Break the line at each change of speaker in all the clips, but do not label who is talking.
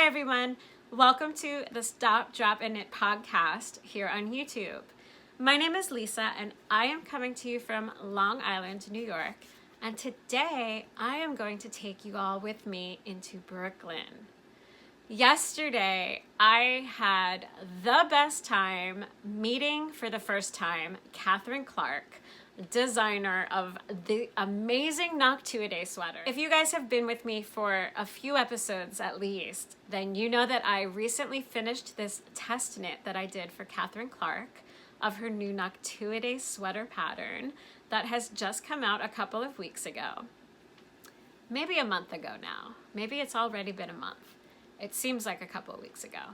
everyone. Welcome to the Stop, Drop, and Knit podcast here on YouTube. My name is Lisa, and I am coming to you from Long Island, New York. And today, I am going to take you all with me into Brooklyn. Yesterday, I had the best time meeting for the first time Catherine Clark, designer of the amazing Knock-2-A-Day sweater. If you guys have been with me for a few episodes at least, then you know that I recently finished this test knit that I did for Catherine Clark of her new Knock-2-A-Day sweater pattern that has just come out a couple of weeks ago. Maybe a month ago now. Maybe it's already been a month. It seems like a couple of weeks ago.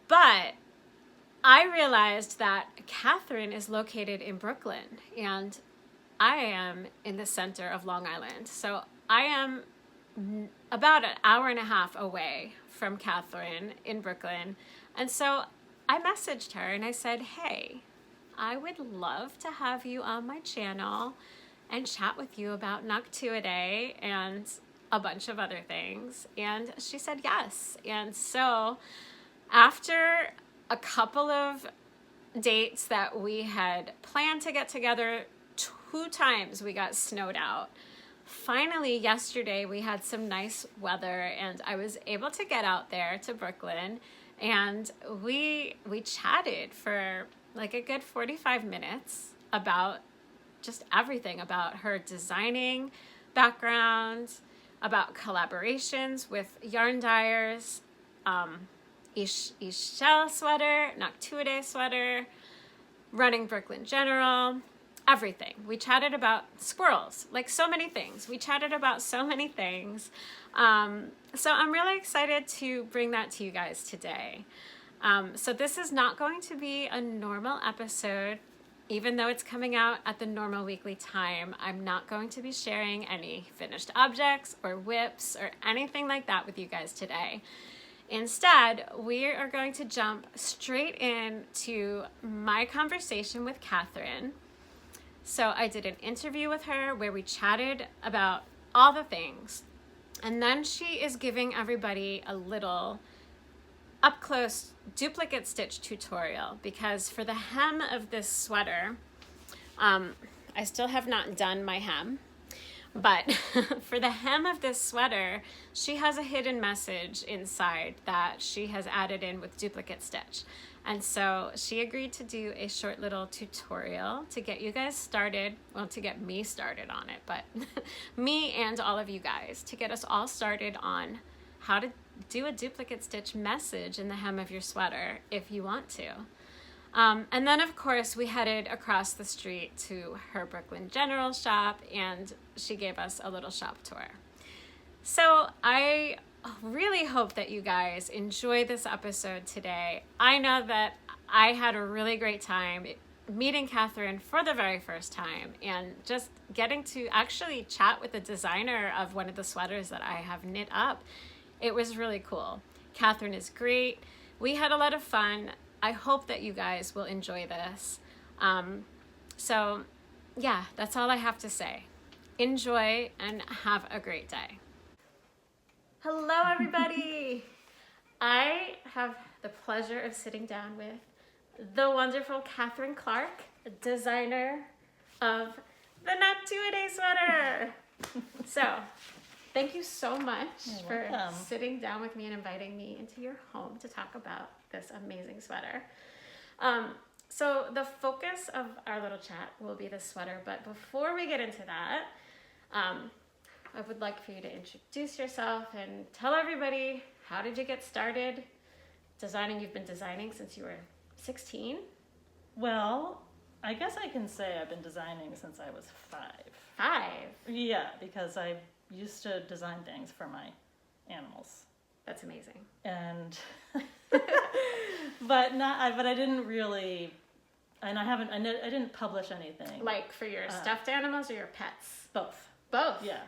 But I realized that Catherine is located in Brooklyn and I am in the center of Long Island. So I am about an hour and a half away from Catherine in Brooklyn. And so I messaged her and I said, hey, I would love to have you on my channel and chat with you about Knock-2-A-Day and a bunch of other things. And she said yes. And so after a couple of dates that we had planned to get together, 2 times we got snowed out. Finally, yesterday we had some nice weather and I was able to get out there to Brooklyn and we chatted for like a good 45 minutes about just everything, about her designing background, about collaborations with yarn dyers, Shell sweater, Knock-2-A-Day sweater, running Brooklyn General, everything. We chatted about squirrels, like so many things. We chatted about so many things. So I'm really excited to bring that to you guys today. So this is not going to be a normal episode, even though it's coming out at the normal weekly time. I'm not going to be sharing any finished objects or whips or anything like that with you guys today. Instead, we are going to jump straight into my conversation with Catherine. So I did an interview with her where we chatted about all the things. And then she is giving everybody a little up-close duplicate stitch tutorial because for the hem of this sweater, I still have not done my hem. But for the hem of this sweater, she has a hidden message inside that she has added in with duplicate stitch. And so she agreed to do a short little tutorial to get you guys started, well, to get me started on it, but me and all of you guys, to get us all started on how to do a duplicate stitch message in the hem of your sweater if you want to. And then, of course, we headed across the street to her Brooklyn General shop, and she gave us a little shop tour. So I really hope that you guys enjoy this episode today. I know that I had a really great time meeting Catherine for the very first time and just getting to actually chat with the designer of one of the sweaters that I have knit up. It was really cool. Catherine is great. We had a lot of fun. I hope that you guys will enjoy this. So yeah, that's all I have to say. Enjoy and have a great day. Hello, everybody. I have the pleasure of sitting down with the wonderful Catherine Clark, designer of the Knock-2-A-Day sweater. So thank you so much for sitting down with me and inviting me into your home to talk about this amazing sweater. So the focus of our little chat will be the sweater, but before we get into that, I would like for you to introduce yourself and tell everybody, how did you get started designing? You've been designing since you were 16?
Well, I guess I can say I've been designing since I was 5.
5?
Yeah, because I used to design things for my animals.
That's amazing.
And but I didn't really, and I didn't publish anything.
Like for your stuffed animals or your pets?
Both.
Both?
Yeah.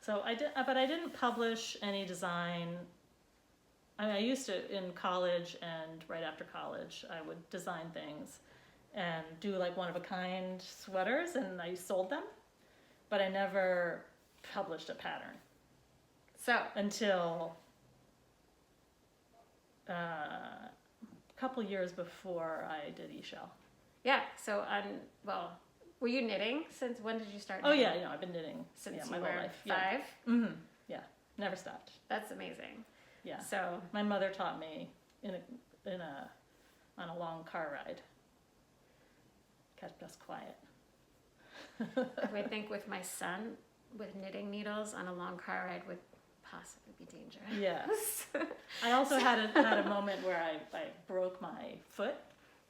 So but I didn't publish any design. I used to in college and right after college, I would design things and do like one-of-a-kind sweaters, and I sold them, but I never published a pattern.
So
until a couple years before I did eShell.
Yeah. So well, were you knitting since when did you start?
Oh
knitting?
yeah, you know, I've been knitting
Since
my
you
whole
were
life.
5.
Yeah. Mm-hmm. Yeah, never stopped.
That's amazing.
Yeah.
So
My mother taught me on a long car ride. Kept us quiet.
I think with my son, with knitting needles on a long car ride would possibly be dangerous.
Yeah. I also had a moment where I broke my foot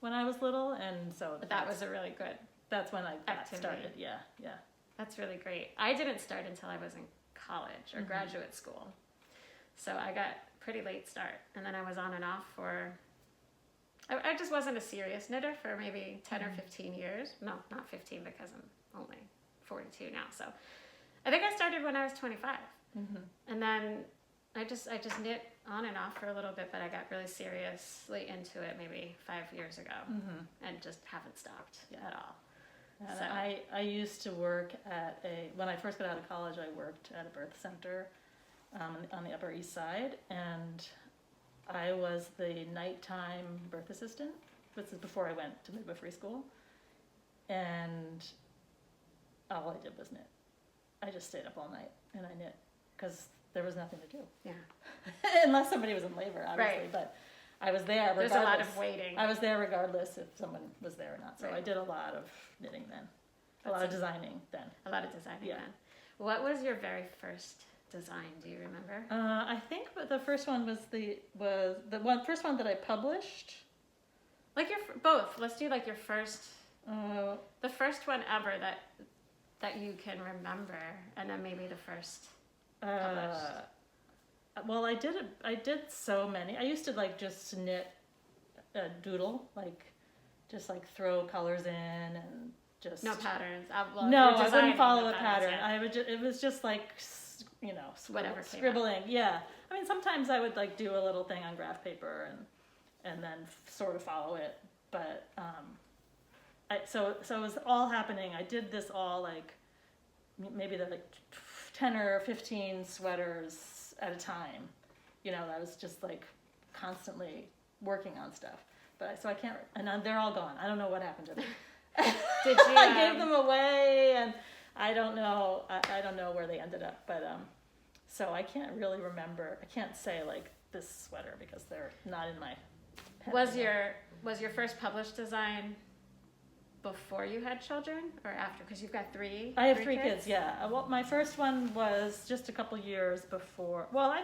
when I was little, and so
That was a really good.
that's when I got
activity.
started. Yeah, yeah.
That's really great. I didn't start until I was in college or graduate school. So I got pretty late start. And then I was on and off for, I just wasn't a serious knitter for maybe 10 or 15 years. No, not 15 because I'm only 42 now. So I think I started when I was 25. And then I just knit on and off for a little bit, but I got really seriously into it maybe 5 years ago and just haven't stopped at all.
And
So.
I used to work at when I first got out of college, I worked at a birth center on the Upper East Side, and I was the nighttime birth assistant. This is before I went to midwifery school, and all I did was knit. I just stayed up all night and I knit because there was nothing to do.
Yeah.
Unless somebody was in labor, obviously,
Right.
But I was there regardless.
There's a lot of waiting.
I was there regardless if someone was there or not. So
Right.
I did a lot of knitting then. A
That's
lot of
a-
designing then.
A lot of designing
Yeah.
then. What was your very first design? Do you remember?
I think the first one was the first one that I published.
Like both. Let's do like your first,
Uh,
the first one ever that you can remember, and then maybe the first published.
Well, I did so many. I used to like just knit a doodle, like just like throw colors in and just
No patterns.
No,
you're
I
designing
wouldn't follow
the
a
patterns,
pattern.
yeah.
I would just, it was just like,
Whatever came up.
scribbling. Yeah. I mean, sometimes I would like do a little thing on graph paper and then sort of follow it. But, so it was all happening. I did this all like, maybe like 10 or 15 sweaters at a time. You know, I was just like constantly working on stuff. But so I can't, and they're all gone. I don't know what happened to them.
Did you?
I gave them away, and I don't know. I don't know where they ended up, but so I can't really remember. I can't say like this sweater because they're not in my head.
Was your first published design before you had children or after? Because you've got three.
I have three kids. Yeah. Well, my first one was just a couple years before. Well,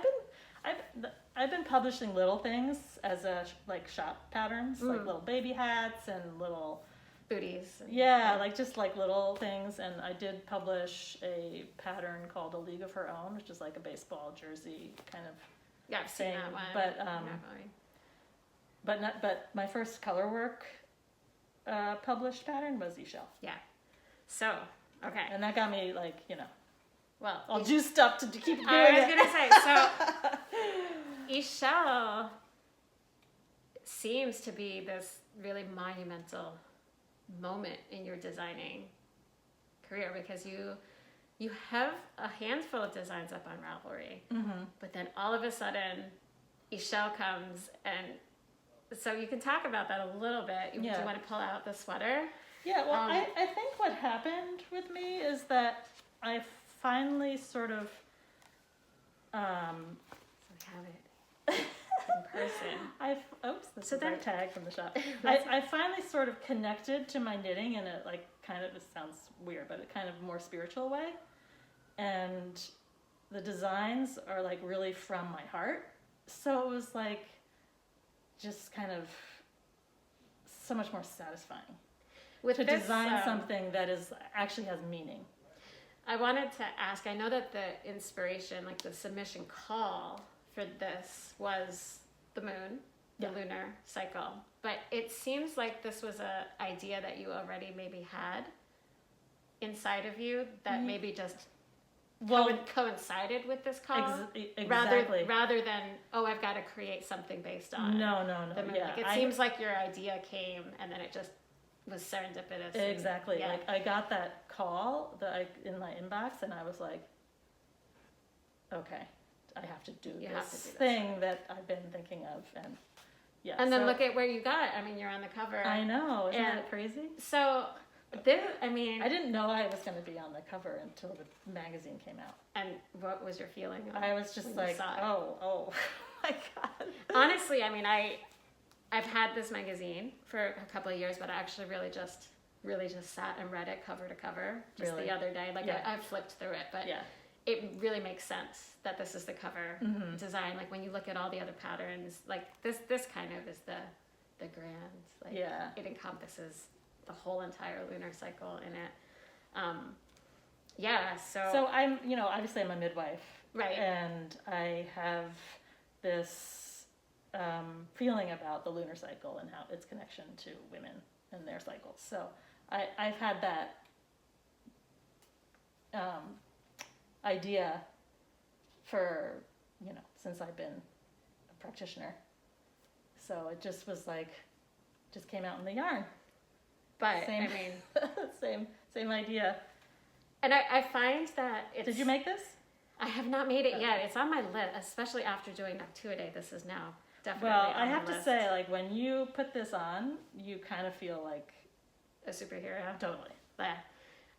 I've been publishing little things as like shop patterns, like little baby hats and little
Booties.
Yeah, like just like little things. And I did publish a pattern called A League of Her Own, which is like a baseball jersey kind of
Yeah, I've seen
thing.
that one.
But but my first color work published pattern was eShell.
Yeah. So, okay.
And that got me like,
Well,
all juiced up to keep doing
I was
it.
gonna say, so eShell seems to be this really monumental moment in your designing career because you have a handful of designs up on Ravelry, but then all of a sudden eShell comes, and so you can talk about that a little bit. Do you want to pull out the sweater?
Yeah, well, I think what happened with me is that I finally sort of
So we have it in person.
This
So
is our
then-
tag from the shop. I finally sort of connected to my knitting in a like kind of, it sounds weird, but a kind of more spiritual way. And the designs are like really from my heart. So it was like just kind of so much more satisfying
With
to
this,
design something that is actually has meaning.
I wanted to ask, I know that the inspiration, like the submission call for this was the moon, the lunar cycle, but it seems like this was a idea that you already maybe had inside of you that maybe just coincided with this call,
Exactly.
rather than, I've got to create something based on
No.
the moon.
Yeah,
Like it seems like your idea came and then it just was serendipitous.
Exactly.
Yeah.
Like I got that call in my inbox, and I was like, okay, I have to do
You
this
have to do this
thing that I've been thinking of, and yeah.
And then
so,
look at where you got. I mean, you're on the cover.
I know, isn't
And
that crazy?
So, this, I mean,
I didn't know I was going to be on the cover until the magazine came out.
and what was your feeling?
I was just
when you
like,
saw it?
oh my God.
Honestly, I mean, I've had this magazine for a couple of years, but I actually really just sat and read it cover to cover just
Really?
the other day. Like
Yeah.
I flipped through it, but
Yeah.
it really makes sense that this is the cover design. Like when you look at all the other patterns, like this kind of is the grand. Like
Yeah.
it encompasses the whole entire lunar cycle in it. Yeah.
So I'm, obviously I'm a midwife.
Right.
And I have this feeling about the lunar cycle and how its connection to women and their cycles. So I've had that idea for, since I've been a practitioner. So it just was like, just came out in the yarn.
But
Same.
I mean,
same idea.
and I find that it's.
Did you make this?
I have not made it
Okay.
yet. It's on my list, especially after doing Noctuidae. This is now definitely
Well,
on
I
my
have to
list.
say, like, when you put this on, you kind of feel like,
A superhero.
totally.
Yeah,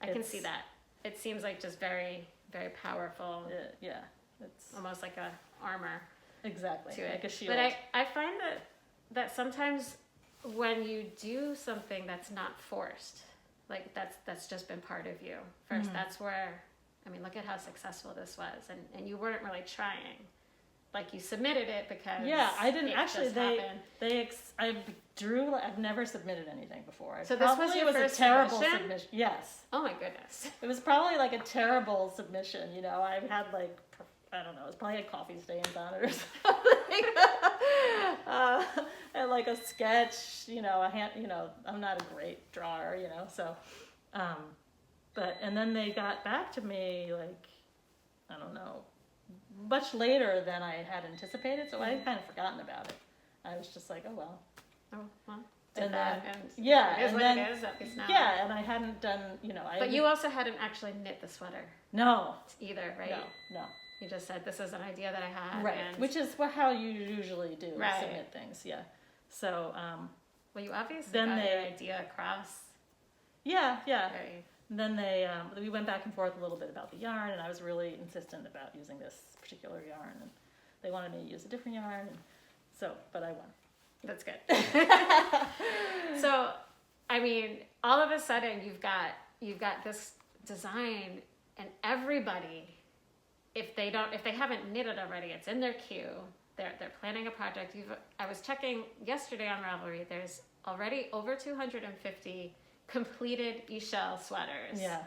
I can
It's-
see that. It seems like just very, very powerful,
Yeah, it's
almost like a armor
exactly
to it.
like a shield.
But I find that sometimes when you do something that's not forced, like that's just been part of you first, that's where, I mean, look at how successful this was, and you weren't really trying. Like you submitted it because
I didn't
it
actually.
just happened.
I've never submitted anything before.
So this was your
a
first
terrible
submission?
Yes,
Oh my goodness.
it was probably like a terrible submission. I had like, I don't know, it was probably like coffee stains on it or something. And like a sketch, a hand. I'm not a great drawer, so. And then they got back to me like, I don't know, much later than I had anticipated, so I had kind of forgotten about it. I was just like, oh well.
Oh well.
And
that,
then,
and
yeah,
it is
and
what
then,
it is. At least now.
yeah, and I hadn't done,
But you also hadn't actually knit the sweater
no,
either, right?
no,
You just said this is an idea that I had.
right,
And,
which is how you usually do
Right.
submit things, yeah. So,
well, you obviously
Then
got your
they-
idea across.
yeah.
Right.
And then we went back and forth a little bit about the yarn, and I was really insistent about using this particular yarn, and they wanted me to use a different yarn, and but I won.
That's good. So, I mean, all of a sudden you've got this design, and everybody, if they haven't knit it already, it's in their queue. They're planning a project. I was checking yesterday on Ravelry. There's already over 250 completed e-shell sweaters.
Yeah.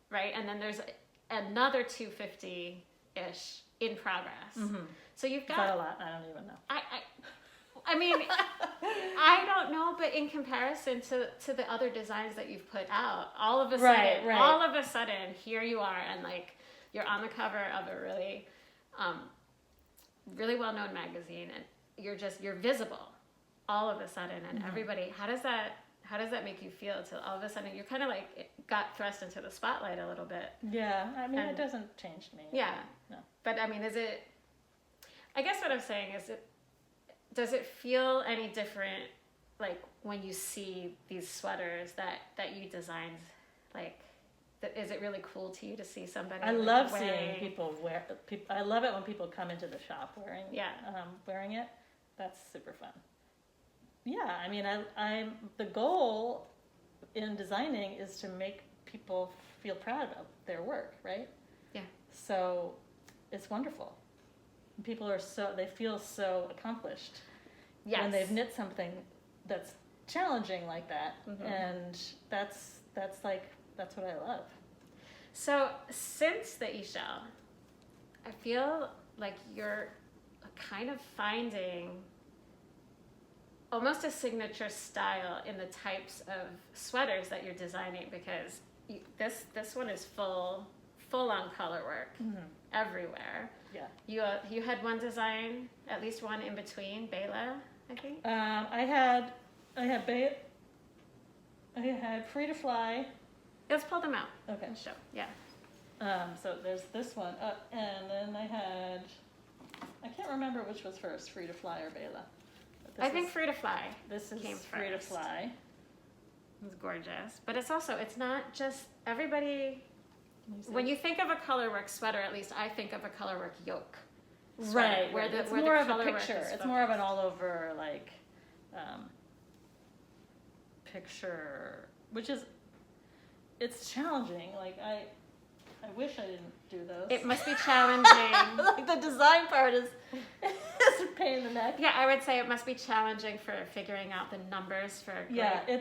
Right, and then there's another 250-ish in progress.
Mm-hmm.
So you've
Is that a
got.
lot? I don't even know.
I mean, I don't know, but in comparison to the other designs that you've put out, all of a sudden,
Right.
all of a sudden, here you are, and like you're on the cover of a really, really well-known magazine, and you're visible, all of a sudden, and everybody. How does that make you feel? Till all of a sudden, you're kind of like got thrust into the spotlight a little bit.
Yeah, I mean,
And-
it doesn't change me.
Yeah.
No.
But I mean, I guess what I'm saying is, does it feel any different, like when you see these sweaters that you designed? Like, is it really cool to you to see somebody?
I
like,
love
wearing-
seeing people wear. I love it when people come into the shop wearing it. That's super fun. Yeah, I mean, I'm the goal in designing is to make people feel proud of their work, right?
Yeah.
So it's wonderful. People they feel so accomplished when they've knit something that's challenging like that, and that's what I love.
So since the e-shell, I feel like you're kind of finding almost a signature style in the types of sweaters that you're designing, because this one is full on color work everywhere.
Yeah.
You had one design, at least one in between, Bela, I think.
I had Free to Fly.
Let's pull them out.
Okay.
And show. Yeah.
So there's this one, and then I had I can't remember which was first, Free to Fly or Bela.
I think Free to Fly
This is
came
Free to
first.
Fly.
It's gorgeous. But it's also, it's not just everybody, when you think of a colorwork sweater, at least I think of a colorwork yoke. Sweater,
Right,
where the,
it's
where
more
the
of a
colorwork
picture.
is
It's more of an
focused.
all over like picture, which is, it's challenging. Like I wish I didn't do those.
It must be challenging.
Like the design part is a pain in the neck.
Yeah, I would say it must be challenging for figuring out the numbers for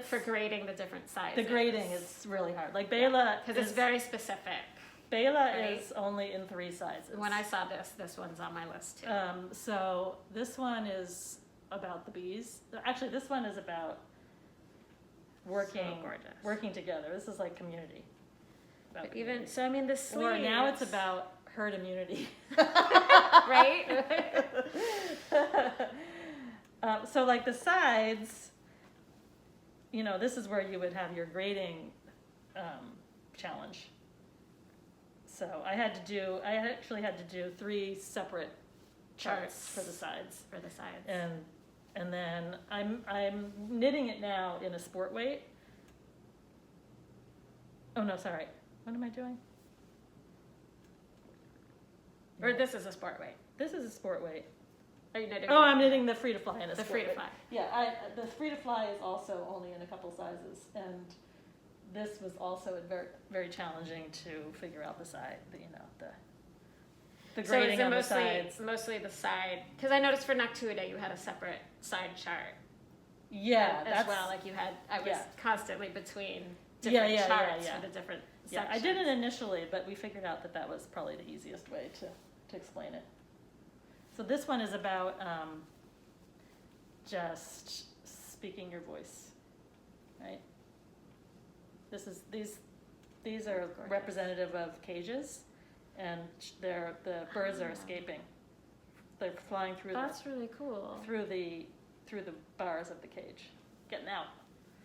for grading the different sizes.
The grading is really hard. Like Bela,
because it's very specific.
Bela
right?
is only in 3 sizes.
When I saw this one's on my list too.
So this one is about the bees. Actually, this one is about working together. This is like community. About
But even
community.
so, I mean the sleeves.
Or now it's about herd immunity.
right.
So like the sides, you know, this is where you would have your grading challenge. So I actually had to do 3 separate charts for the sides.
For the sides.
And then I'm knitting it now in a sport weight. Oh no, sorry. What am I doing?
Or this is a sport weight.
This is a sport weight.
Are you knitting?
Oh, I'm knitting the Free to Fly in a
the
sport
Free to
weight.
Fly.
Yeah, the Free to Fly is also only in a couple sizes, and this was also very, very challenging to figure out the side, the grading
so
on the
is it
sides.
mostly the side? Because I noticed for Noctuidae you had a separate side chart.
Yeah,
as well. Like I was constantly between different charts for the different sections.
I did it initially, but we figured out that was probably the easiest way to explain it. So this one is about just speaking your voice, right? These are representative of cages, and the birds are escaping. They're flying through.
That's really cool.
Through the bars of the cage, getting out.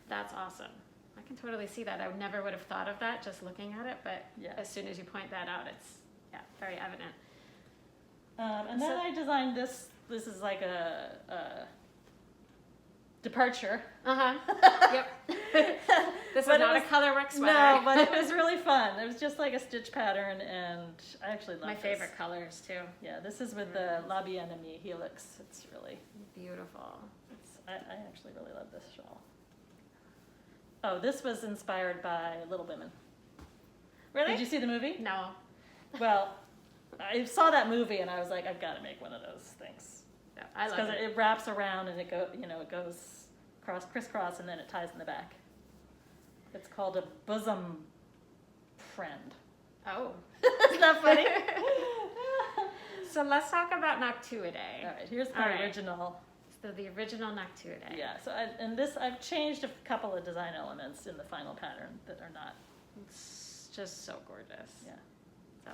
That's awesome. I can totally see that. I never would have thought of that just looking at it, but as soon as you point that out, it's very evident.
And then I designed this. This is like a departure.
Yep. This is not a colorwork sweater.
No, but it was really fun. It was just like a stitch pattern, and I actually love
my
this.
favorite colors too.
Yeah, this is with the La Bien-Aimée helix. It's really
beautiful.
I actually really love this shawl. Oh, this was inspired by Little Women.
Really?
Did you see the movie?
No.
Well, I saw that movie and I was like, I've got to make one of those things.
Yeah, I love
because
it.
it wraps around and it goes crisscross, and then it ties in the back. It's called a bosom friend.
Oh.
Isn't that funny?
So let's talk about Noctuidae.
All right, here's my original.
So the original Noctuidae.
Yeah, so I've changed a couple of design elements in the final pattern that are not.
It's just so gorgeous.
Yeah.
So,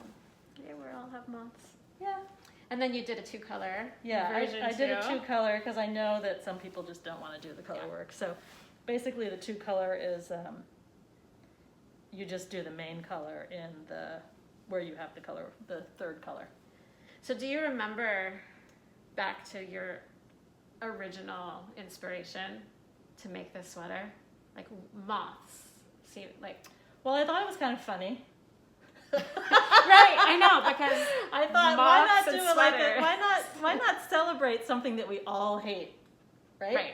we all have moths.
Yeah.
And then you did a 2-color version
I did a 2-color because I know that some people just don't want to do the color work. So basically the 2-color is you just do the main color in where you have the 3rd color.
So do you remember back to your original inspiration to make this sweater? Like moths seem like.
Well, I thought it was kind of funny.
Right, I know, because
I thought
moths
why not do it like why not celebrate something that we all hate, right?
Right.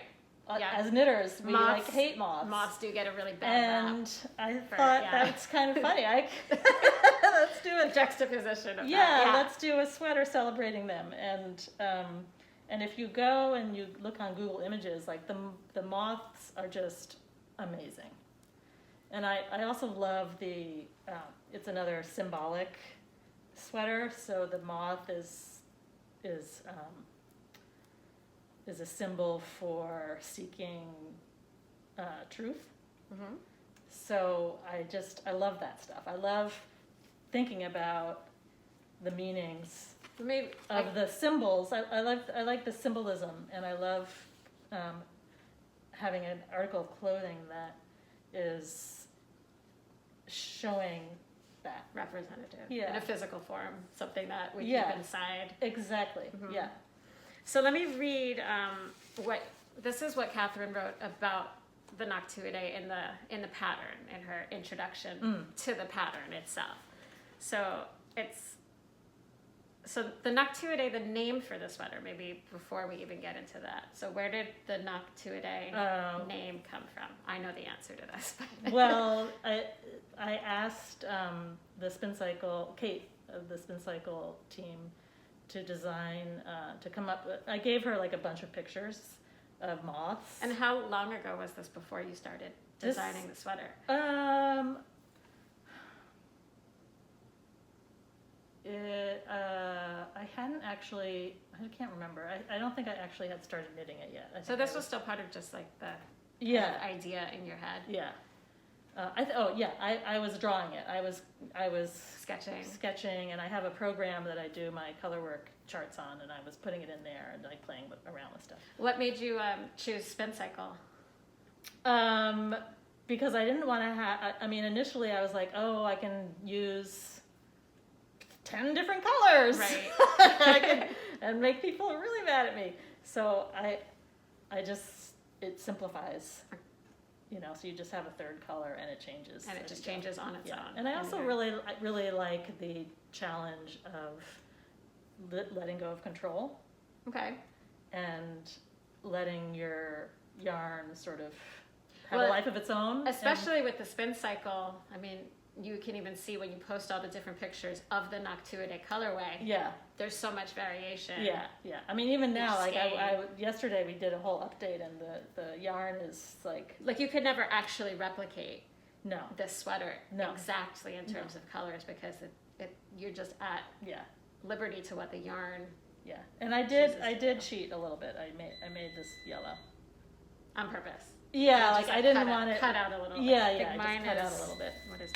Yeah.
As knitters, we hate moths.
Moths do get a really bad rap.
And I thought that's kind of funny. Let's do
a juxtaposition of
that.
Yeah,
let's do a sweater celebrating them. And if you go and you look on Google Images, like the moths are just amazing. And I also love it's another symbolic sweater. So the moth is a symbol for seeking truth.
Mm-hmm.
So I love that stuff. I love thinking about the meanings of the symbols. I like the symbolism, and I love having an article of clothing that is showing that.
Representative.
Yeah.
In a physical form, something that we
Yeah.
keep inside.
Exactly. Yeah.
So let me read this is what Catherine wrote about the Noctuidae in the pattern, in her introduction to the pattern itself. So the Noctuidae, the name for the sweater, maybe before we even get into that. So where did the Noctuidae name come from? I know the answer to this. But
Well, I asked the Spin Cycle, Kate of the Spin Cycle team, to design, to come up with, I gave her like a bunch of pictures of moths.
And how long ago was this before you started designing the sweater?
I hadn't actually, I can't remember. I don't think I actually had started knitting it yet.
So this was still part of just like the
yeah
kind of idea in your head?
Yeah. I was drawing it. I was sketching, and I have a program that I do my color work charts on, and I was putting it in there and like playing around with stuff.
What made you choose Spin Cycle?
Because I didn't want to have. I mean, initially I was like, oh, I can use 10 different colors,
right?
And make people really mad at me. So it simplifies. So you just have a third color and it changes.
And it just changes on its own.
And I also really like the challenge of letting go of control.
Okay.
And letting your yarn sort of have a life of its own.
Especially with the Spin Cycle, I mean, you can even see when you post all the different pictures of the Noctuidae colorway.
Yeah.
There's so much variation.
Yeah. I mean, even now, like yesterday we did a whole update, and the yarn is like
you could never actually replicate this sweater
No.
exactly in terms of colors, because you're just at liberty to what the yarn.
Yeah. And I did cheat a little bit. I made this yellow
on purpose.
Yeah, like I didn't want it
cut out a little bit.
Yeah,
I think
mine cut out a little bit.
What is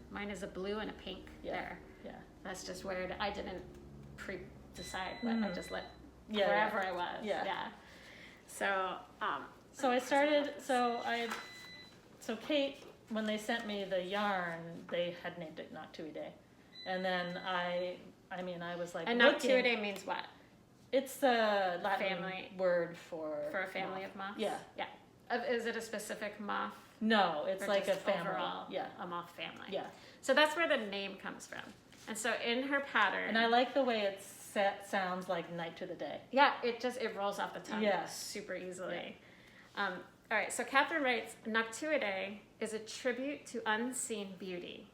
mine is a blue and a pink there.
Yeah.
That's just where I didn't decide, but I just let
wherever
I was.
Yeah.
So
I started. So Kate, when they sent me the yarn, they had named it Noctuidae, and then I was like,
and Noctuidae means what?
It's the Latin
family
word for
a family of moths.
Yeah.
Is it a specific moth?
No, it's like a family.
Overall,
yeah,
a moth family.
Yeah.
So that's where the name comes from. And so in her pattern,
and I like the way it sounds like night to the day.
Yeah, it rolls off the tongue super easily.
Yeah.
All right, so Catherine writes, Noctuidae is a tribute to unseen beauty.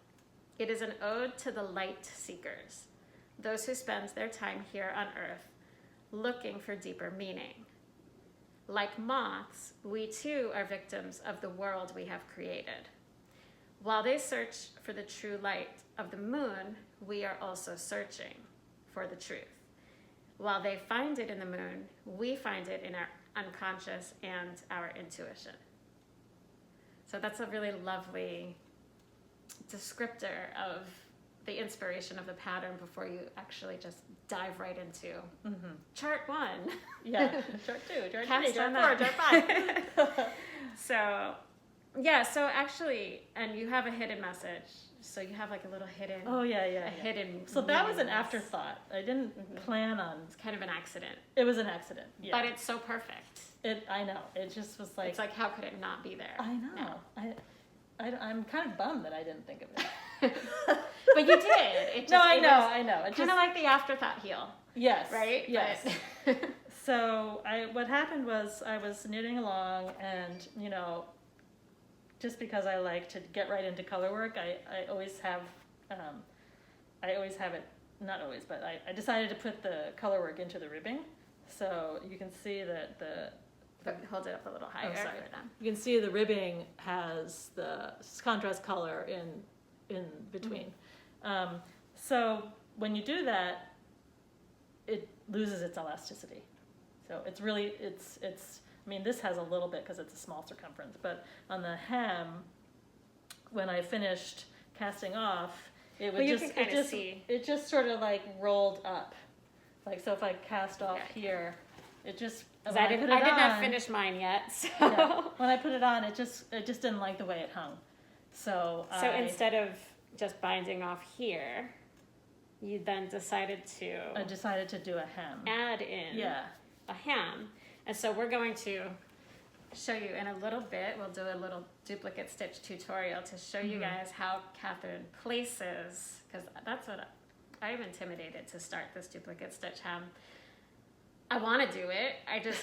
It is an ode to the light seekers, those who spend their time here on earth looking for deeper meaning. Like moths, we too are victims of the world we have created. While they search for the true light of the moon, we are also searching for the truth. While they find it in the moon, we find it in our unconscious and our intuition. So that's a really lovely descriptor of the inspiration of the pattern before you actually just dive right into chart 1.
Yeah, chart 2, chart 3,
Cast
chart
on
4,
that.
chart 5.
So actually, and you have a hidden message. So you have like a little hidden.
Oh yeah.
Hidden.
So that was an afterthought. I didn't plan on.
It's kind of an accident.
It was an accident. Yeah.
But it's so perfect.
I know. It just was like.
It's like, how could it not be there?
I know.
No.
I'm kind of bummed that I didn't think of it.
But you did.
I know.
Kind of like the afterthought heel.
Yes.
Right?
Yes. So what happened was I was knitting along, and just because I like to get right into color work, I always have it, not always, but I decided to put the color work into the ribbing. So you can see that
hold it up a little higher.
Oh, sorry. You can see the ribbing has the contrast color in between. So when you do that, it loses its elasticity. So it's really, this has a little bit because it's a small circumference, but on the hem, when I finished casting off, it just sort of like rolled up. Like, so if I cast off here, it just,
I did not finish mine yet, so.
Yeah, when I put it on, it just didn't like the way it hung. So
instead of just binding off here, you then decided
I decided to do a hem.
add in a hem. And so we're going to show you in a little bit, we'll do a little duplicate stitch tutorial to show you guys how Catherine places, because that's what I'm intimidated to start this duplicate stitch hem. I want to do it.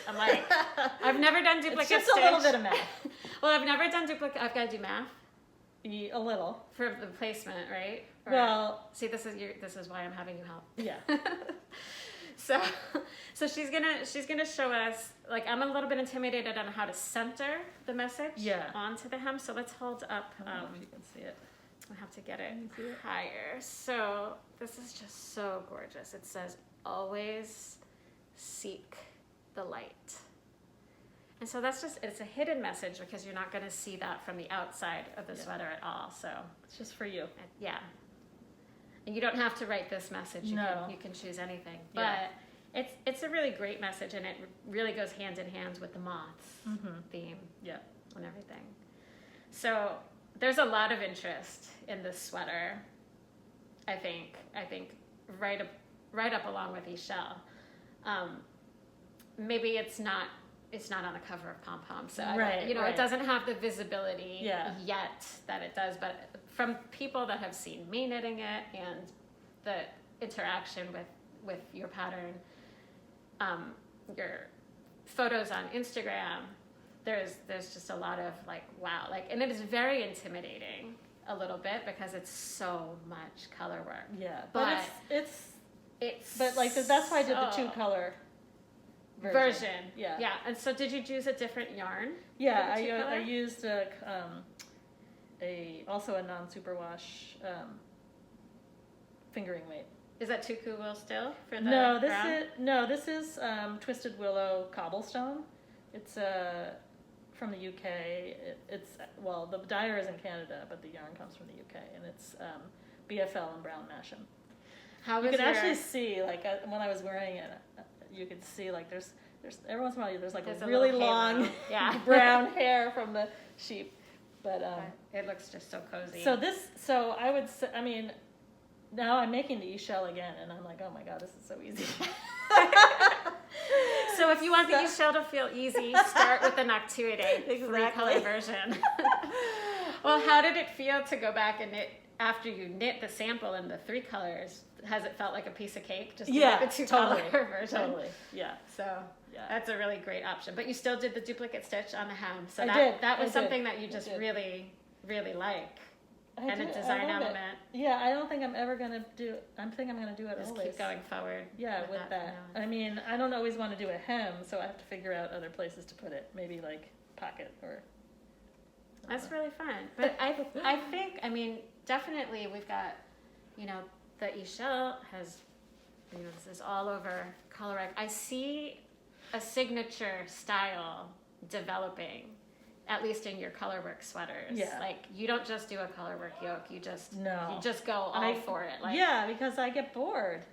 I'm like, I've never done duplicate stitch.
It's just a little bit of math.
Well, I've never done duplicate, I've got to do math.
A little.
For the placement, right? Or,
well.
See, this is why I'm having you help.
Yeah.
So she's gonna show us, like, I'm a little bit intimidated on how to center the message onto the hem. So let's hold up.
I don't know if you can see it.
I have to get it higher. So this is just so gorgeous. It says, always seek the light. And so it's a hidden message because you're not going to see that from the outside of the sweater at all. So
it's just for you.
Yeah. And you don't have to write this message. You can choose anything. But it's a really great message, and it really goes hand in hand with the moths theme and everything. So there's a lot of interest in this sweater. I think right up along with Ishel. Maybe it's not on the cover of Pom Pom, so it doesn't have the visibility yet that it does. But from people that have seen me knitting it and the interaction with your pattern, your photos on Instagram, there's just a lot of like, wow, like, and it is very intimidating a little bit because it's so much color work.
Yeah, but it's but like that's why I did the 2-color version. Yeah.
And so did you use a different yarn?
Yeah, I used also a non-superwash fingering weight.
Is that Tukuwool still for the
this is Twisted Willow Cobblestone. It's from the UK. The dyer is in Canada, but the yarn comes from the UK, and it's BFL and brown masham. You could actually see, like, when I was wearing it, you could see, like, there's every once in a while there's like a really long brown hair from the sheep, but
it looks just so cozy.
So I would say, I mean, now I'm making the e-shell again, and I'm like, oh my god, this is so easy.
So if you want the e-shell to feel easy, start with the Noctuide 3-color version. Well, how did it feel to go back and knit after you knit the sample in the 3 colors? Has it felt like a piece of cake? Just the 2-color version.
Totally. Yeah.
So that's a really great option. But you still did the duplicate stitch on the hem. So that was something that you just really, really like. And a design element.
Yeah, I don't think I'm ever gonna do. I think I'm gonna do it
just
always.
Keep going forward.
Yeah, with that. I mean, I don't always want to do a hem, so I have to figure out other places to put it. Maybe like pocket or.
That's really fun. But I think, I mean, definitely we've got, the Ishel has, this is all over color. I see a signature style developing, at least in your colorwork sweaters.
Yeah.
Like, you don't just do a colorwork yoke. You just go all for it. Like,
because I get bored.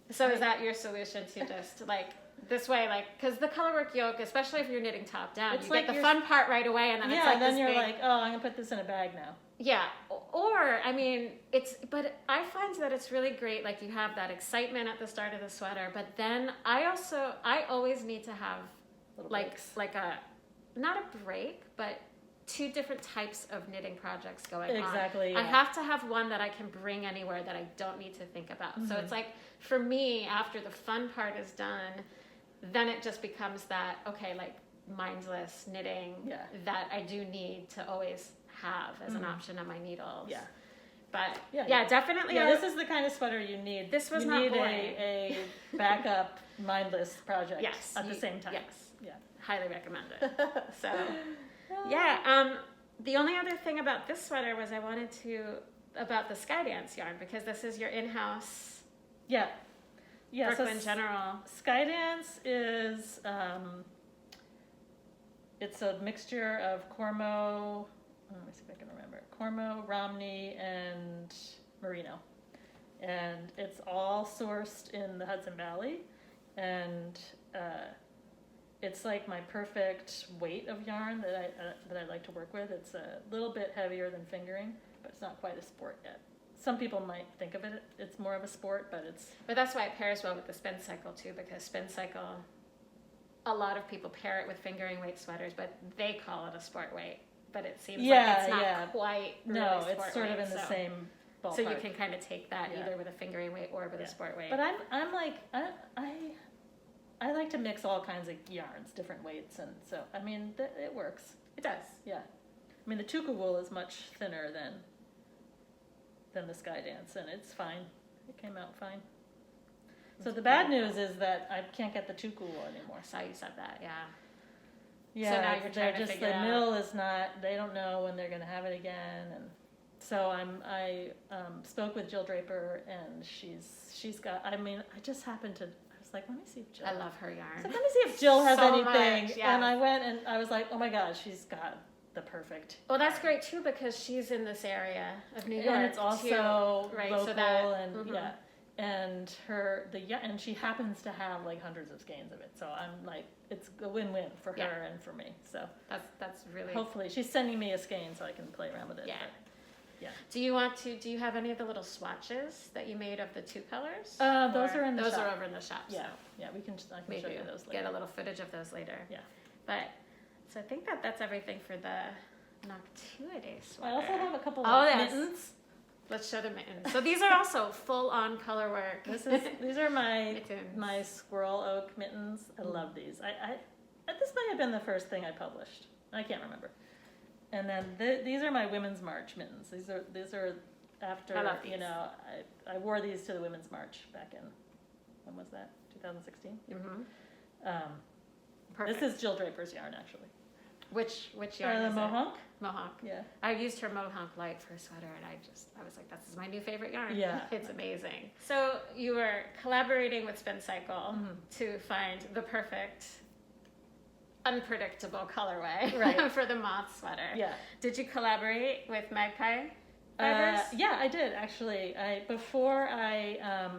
So is that your solution to just like this way, like, because the colorwork yoke, especially if you're knitting top down, you get the fun part right away, and then it's like
then you're like, oh, I'm gonna put this in a bag now.
Yeah, or I mean, but I find that it's really great. Like, you have that excitement at the start of the sweater, but then I always need to have like a not a break, but 2 different types of knitting projects going on.
Exactly. Yeah.
I have to have one that I can bring anywhere that I don't need to think about. So it's like, for me, after the fun part is done, then it just becomes that, okay, like, mindless knitting that I do need to always have as an option on my needles. Yeah. But definitely.
Yeah, this is the kind of sweater you need.
This was not boring.
a backup mindless project at the same time.
Yes. Yeah. Highly recommend it. So, the only other thing about this sweater was I wanted about the Skydance yarn, because this is your in-house Brooklyn General.
Skydance is, it's a mixture of Cormo, let me see if I can remember, Cormo, Romney, and Merino. And it's all sourced in the Hudson Valley, and it's like my perfect weight of yarn that I like to work with. It's a little bit heavier than fingering, but it's not quite a sport yet. some people might think of it, it's more of a sport, but it's...
But that's why it pairs well with the spin cycle too, because spin cycle, a lot of people pair it with fingering weight sweaters, but they call it a sport weight. But it seems like it's not quite really
no,
sport
it's sort
weight,
of in the same ballpark.
So you can kind of take that either with a fingering weight or with a sport weight.
But I'm like, I like to mix all kinds of yarns, different weights, and so, I mean, it works.
It does.
Yeah. I mean, the Tukuwool is much thinner than the Skydance, and it's fine. It came out fine. So the bad news is that I can't get the Tukuwool anymore.
I saw you said that, yeah.
Yeah,
so now you're trying to figure
the
out.
mill is not, they don't know when they're going to have it again, and so I spoke with Jill Draper, and she's got, I mean, I just happened to, I was like, let me see if Jill.
I love her yarn.
So let me see if Jill has
So
anything.
much, yeah.
And I went and I was like, oh my God, she's got the perfect.
Well, that's great too, because she's in this area of New York.
And it's also
too, right?
local,
So that,
and yeah. And and she happens to have like hundreds of skeins of it. So I'm like, it's a win-win for her and for me. So
that's really.
Hopefully she's sending me a skein so I can play around with it.
Yeah.
But, yeah.
Do you have any of the little swatches that you made of the two colors?
Those are in the shop.
Those are over in the shop.
Yeah.
So
Yeah, I can
maybe
show you those later.
get a little footage of those later.
Yeah.
But, so I think that's everything for the Noctuidae sweater.
I also have a couple of mittens.
Let's show the mittens. So these are also full-on color work.
These are my
mittens.
my squirrel oak mittens. I love these. I this might have been the first thing I published. I can't remember. And then these are my Women's March mittens. These are after,
I love these.
you know, I wore these to the Women's March back in, when was that? 2016.
Perfect.
This is Jill Draper's yarn, actually.
Which yarn
The
is
Mohawk.
it? Mohawk.
Yeah.
I used her Mohawk light for a sweater, and I was like, this is my new favorite yarn.
Yeah.
It's amazing. So you were collaborating with Spin Cycle to find the perfect, unpredictable colorway for the moth sweater.
Yeah.
Did you collaborate with Magpie Fibers?
Yeah, I did actually. Before I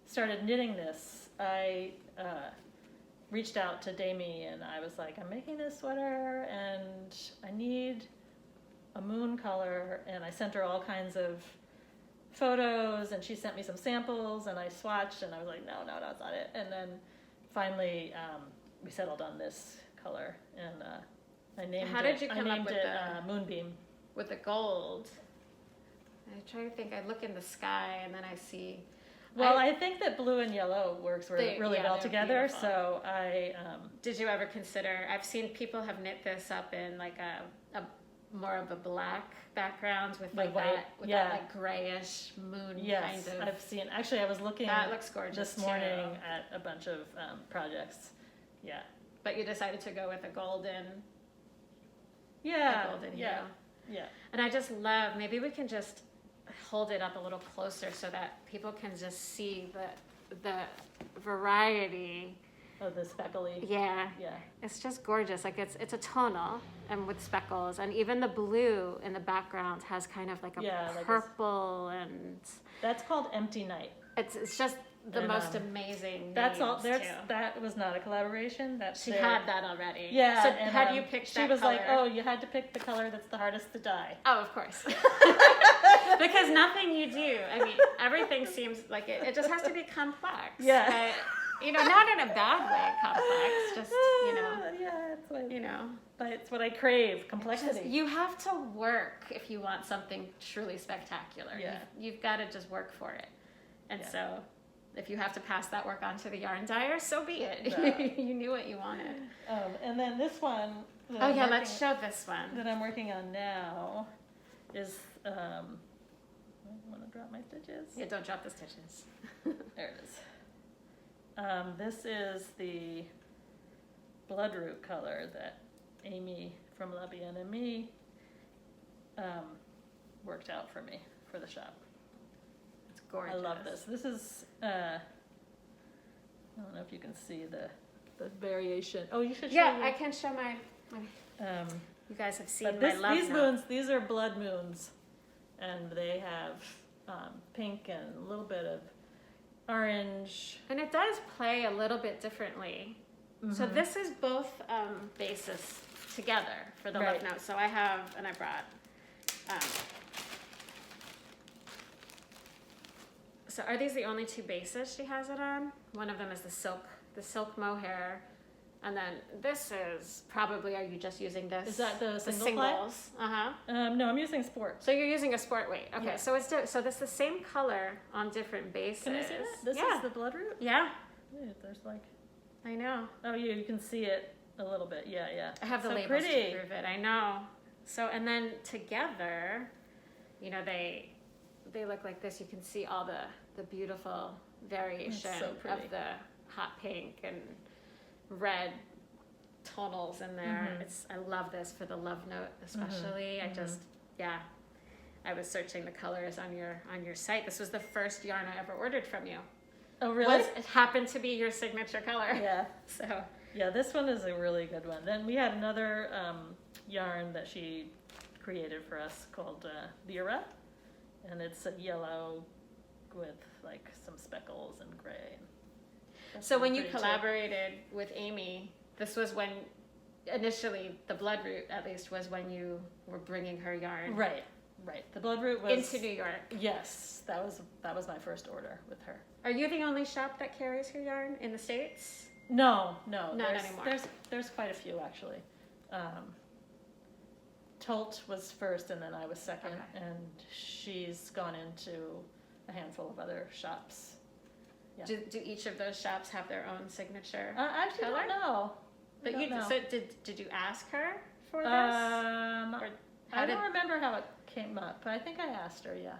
started knitting this, I reached out to Damie and I was like, I'm making this sweater and I need a moon color, and I sent her all kinds of photos and she sent me some samples and I swatched and I was like, no, that's not it. And then finally we settled on this color, and I named
How did you come up with
it
the
Moonbeam.
with the gold? I try to think. I look in the sky and then I see.
Well, I think that blue and yellow works really well together.
Beautiful.
So I.
Did you ever consider? I've seen people have knit this up in like a more of a black background with like that like grayish moon kind of.
I've seen. Actually, I was looking.
That looks gorgeous
this morning at a bunch of projects. Yeah.
But you decided to go with a golden.
Yeah.
A golden hue.
Yeah.
And I just love. Maybe we can just hold it up a little closer so that people can just see the variety.
Oh, the speckly.
Yeah.
Yeah.
It's just gorgeous. Like it's a tonal and with speckles, and even the blue in the background has kind of like a purple, and
that's called Empty Night.
It's just the most amazing.
That's all.
Too.
That was not a collaboration.
She had that already.
Yeah.
So had you picked that color? She was
like, oh, you had to pick the color that's the hardest to dye.
Oh, of course. Because nothing you do, I mean, everything seems like it just has to be complex.
Yeah.
Not in a bad way, complex. Just
Yeah, it's what but it's what I crave. Complexity.
You have to work if you want something truly spectacular.
Yeah.
You've got to just work for it. And so, if you have to pass that work on to the yarn dyer, so be it.
No.
You knew what you wanted.
And then this one.
Let's show this one.
That I'm working on now is. I want to drop my stitches.
Yeah, don't drop the stitches.
There it is. This is the bloodroot color that Amy from La Bien and Me worked out for me for the shop.
It's gorgeous.
I love this. This is, I don't know if you can see the variation. Oh, you should show me.
I can show my you guys have seen
but
my love
these
note.
moons, these are blood moons, and they have pink and a little bit of orange.
And it does play a little bit differently. Mm-hmm. So this is both bases together for the love note. So I have, and I brought So are these the only two bases she has it on? One of them is the silk mohair. And then this is probably, are you just using this?
Is that the single
singles?
No, I'm using sport.
So you're using a sport weight. Okay,
Yeah.
so so this the same color on different bases.
Can you see that? This is the bloodroot?
Yeah.
Yeah, there's like...
I know.
Oh, you can see it a little bit. Yeah, yeah.
I have the
so
labels
pretty.
to prove it. I know. So, and then together, you know, they look like this. You can see all the beautiful variation
so
of
pretty.
the hot pink and red tonals in there. I love this for the love note especially. I was searching the colors on your site. This was the first yarn I ever ordered from you.
Oh, really?
It happened to be your signature color.
Yeah.
So
yeah, this one is a really good one. Then we had another yarn that she created for us called Vera, and it's a yellow with like some speckles and gray. That's
so when
really
you
pretty, too.
collaborated with Amy, this was when initially the bloodroot at least was when you were bringing her yarn
Right. The bloodroot was
into New York.
Yes, that was my first order with her.
Are you the only shop that carries her yarn in the States?
No,
Not
there's,
anymore.
There's quite a few actually. Tolt was first, and then I was second,
Okay.
and she's gone into a handful of other shops. Yeah.
Do each of those shops have their own signature?
I actually
color?
don't know.
But
I don't know.
So did you ask her for this?
I don't remember how it came up, but I think I asked her, yeah.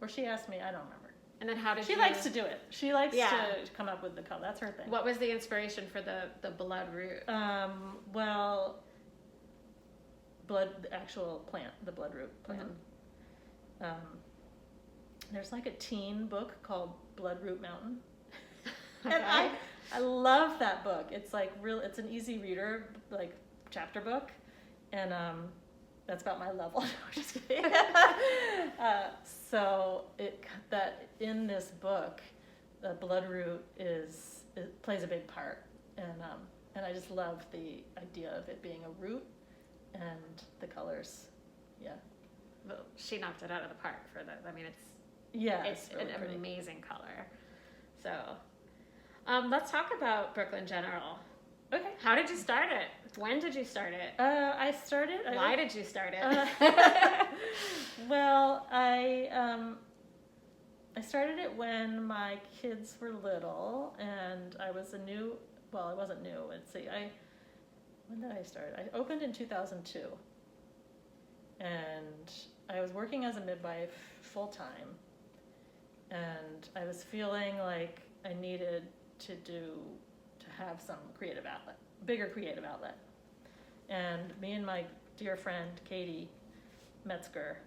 Or she asked me, I don't remember.
And then how did
She
you...
likes to do it. She likes
Yeah.
to come up with the color. That's her thing.
What was the inspiration for the bloodroot?
Well, the actual plant, the bloodroot plant. There's like a teen book called Bloodroot Mountain.
Okay.
And I love that book. It's like it's an easy reader, like chapter book. And that's about my level. No, I'm just kidding. So that in this book, the bloodroot plays a big part, and I just love the idea of it being a root and the colors. Yeah.
Well, she knocked it out of the park for the. I mean, it's
really
an
pretty.
amazing color. So, let's talk about Brooklyn General.
Okay.
How did you start it? When did you start it?
I started.
Why did you start it?
Well, I started it when my kids were little, and I was I wasn't new. Let's see, when did I start? I opened in 2002, and I was working as a midwife full time, and I was feeling like I needed to have some creative outlet, bigger creative outlet. And me and my dear friend Katie Metzger,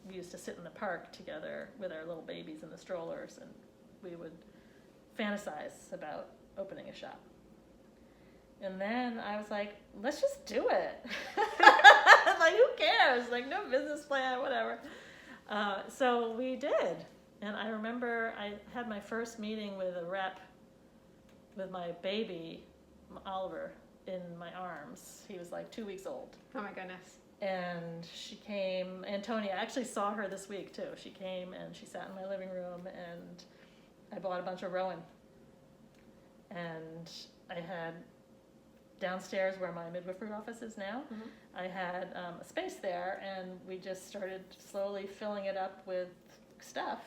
we used to sit in the park together with our little babies in the strollers, and we would fantasize about opening a shop. And then I was like, let's just do it. Like, who cares? Like, no business plan, whatever. So we did. And I remember I had my first meeting with a rep with my baby, Oliver, in my arms. He was like 2 weeks old.
Oh my goodness.
And she came, Antonia, I actually saw her this week too. She came and she sat in my living room, and I bought a bunch of Rowan. And I had downstairs where my midwifery office is now, I had a space there, and we just started slowly filling it up with stuff.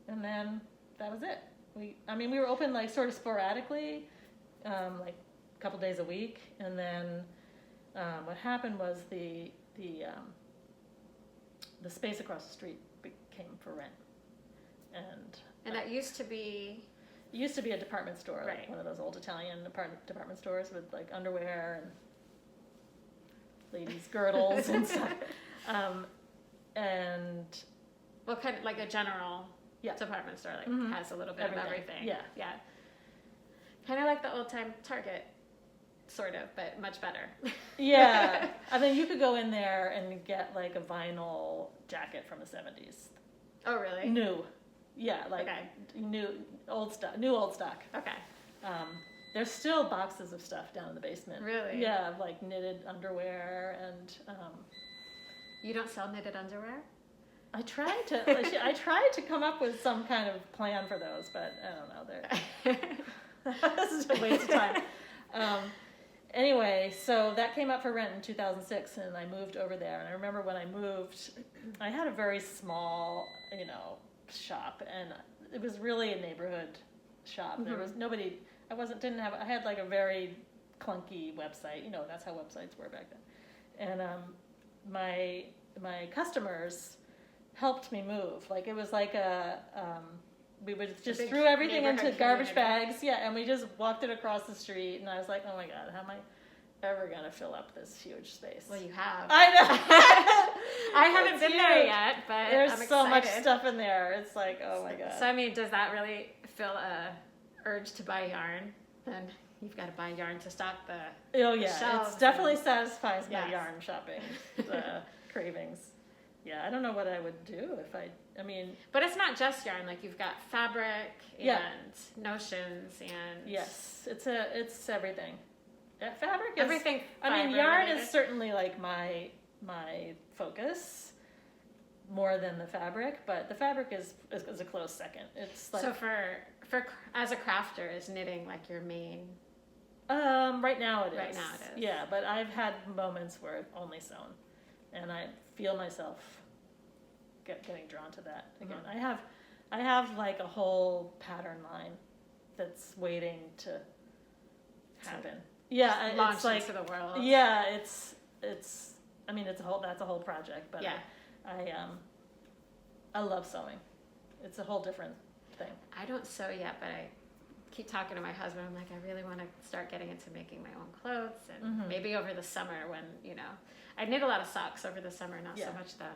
And then that was it. We were open like sort of sporadically, like a couple days a week, and then what happened was the space across the street became for rent, and
that used to be.
It used to be a department store,
Right.
like one of those old Italian department stores with like underwear and ladies' girdles and stuff, and
Well, kind of like a general
Yeah.
department store, like has a little bit of everything.
Yeah.
Yeah. Kind of like the old time Target, sort of, but much better.
Yeah, I mean, you could go in there and get like a vinyl jacket from the 70s.
Oh, really?
New. Yeah, like
Okay.
new old stock.
Okay.
There's still boxes of stuff down in the basement.
Really?
Yeah, like knitted underwear and
You don't sell knitted underwear?
I tried to come up with some kind of plan for those, but I don't know. This is a waste of time. Anyway, so that came up for rent in 2006, and I moved over there. And I remember when I moved, I had a very small, shop, and it was really a neighborhood shop. There was nobody. I had like a very clunky website. That's how websites were back then. And my customers helped me move. Like it was like we would just threw everything into garbage bags. Yeah, and we just walked it across the street. And I was like, oh my God, how am I ever going to fill up this huge space?
Well, you have.
I know.
I haven't been there yet, but
there's
I'm
so much
excited.
stuff in there. It's like, oh my God.
So, I mean, does that really fill a urge to buy yarn? Then you've got to buy yarn to stock the
Oh yeah,
shelves
it definitely satisfies my
Yes.
yarn shopping cravings. Yeah, I don't know what I would do if I mean.
But it's not just yarn. Like you've got fabric and
Yeah.
notions and
Yes, it's everything. Fabric is
everything.
I mean,
fiber
yarn
related.
is certainly like my focus more than the fabric, but the fabric is a close second. It's like
So for as a crafter, is knitting like your main?
right now it is.
Right now it is.
Yeah, but I've had moments where I've only sewn, and I feel myself getting drawn to that again. I have like a whole pattern line that's waiting to happen. Yeah,
Launch
it's like
into the world.
yeah, it's. I mean, that's a whole project, but
Yeah.
I love sewing. It's a whole different thing.
I don't sew yet, but I keep talking to my husband. I'm like, I really want to start getting into making my own clothes, and maybe over the summer when I knit a lot of socks over the summer, not so
Yeah.
much the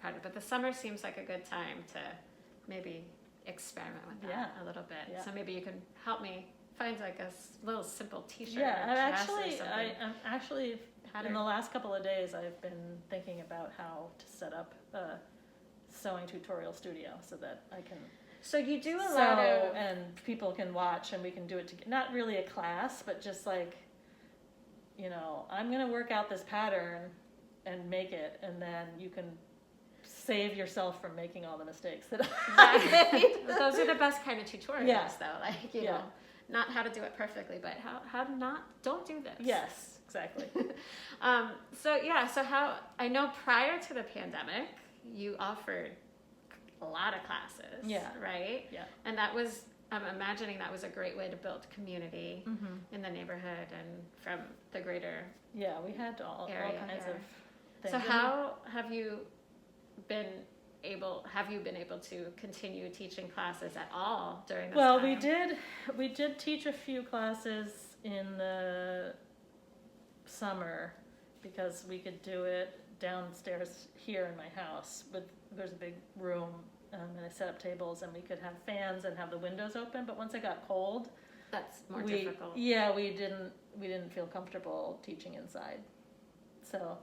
project, but the summer seems like a good time to maybe experiment with that a little bit.
Yeah.
So maybe you can help me find like a little simple T-shirt.
Yeah,
or dress or something.
I'm actually in
Pattern.
the last couple of days I've been thinking about how to set up a sewing tutorial studio so that I can
So you do a
sew
lot of
and people can watch and we can do it together. Not really a class, but just like, I'm going to work out this pattern and make it, and then you can save yourself from making all the mistakes that I made.
Those are the best kind of tutorials,
Yeah.
though. Like you
Yeah.
know, not how to do it perfectly, but how to don't do this.
Yes, exactly.
So how I know prior to the pandemic, you offered a lot of classes.
Yeah.
Right.
Yeah.
And that was, I'm imagining that was a great way to build community in the neighborhood and from the greater.
Yeah, we had all
Area
kinds
here.
of things.
So how have you been able to continue teaching classes at all during this
Well,
time?
we did teach a few classes in the summer because we could do it downstairs here in my house. There's a big room, and I set up tables, and we could have fans and have the windows open. But once it got cold,
That's more difficult.
Yeah, we didn't feel comfortable teaching inside. So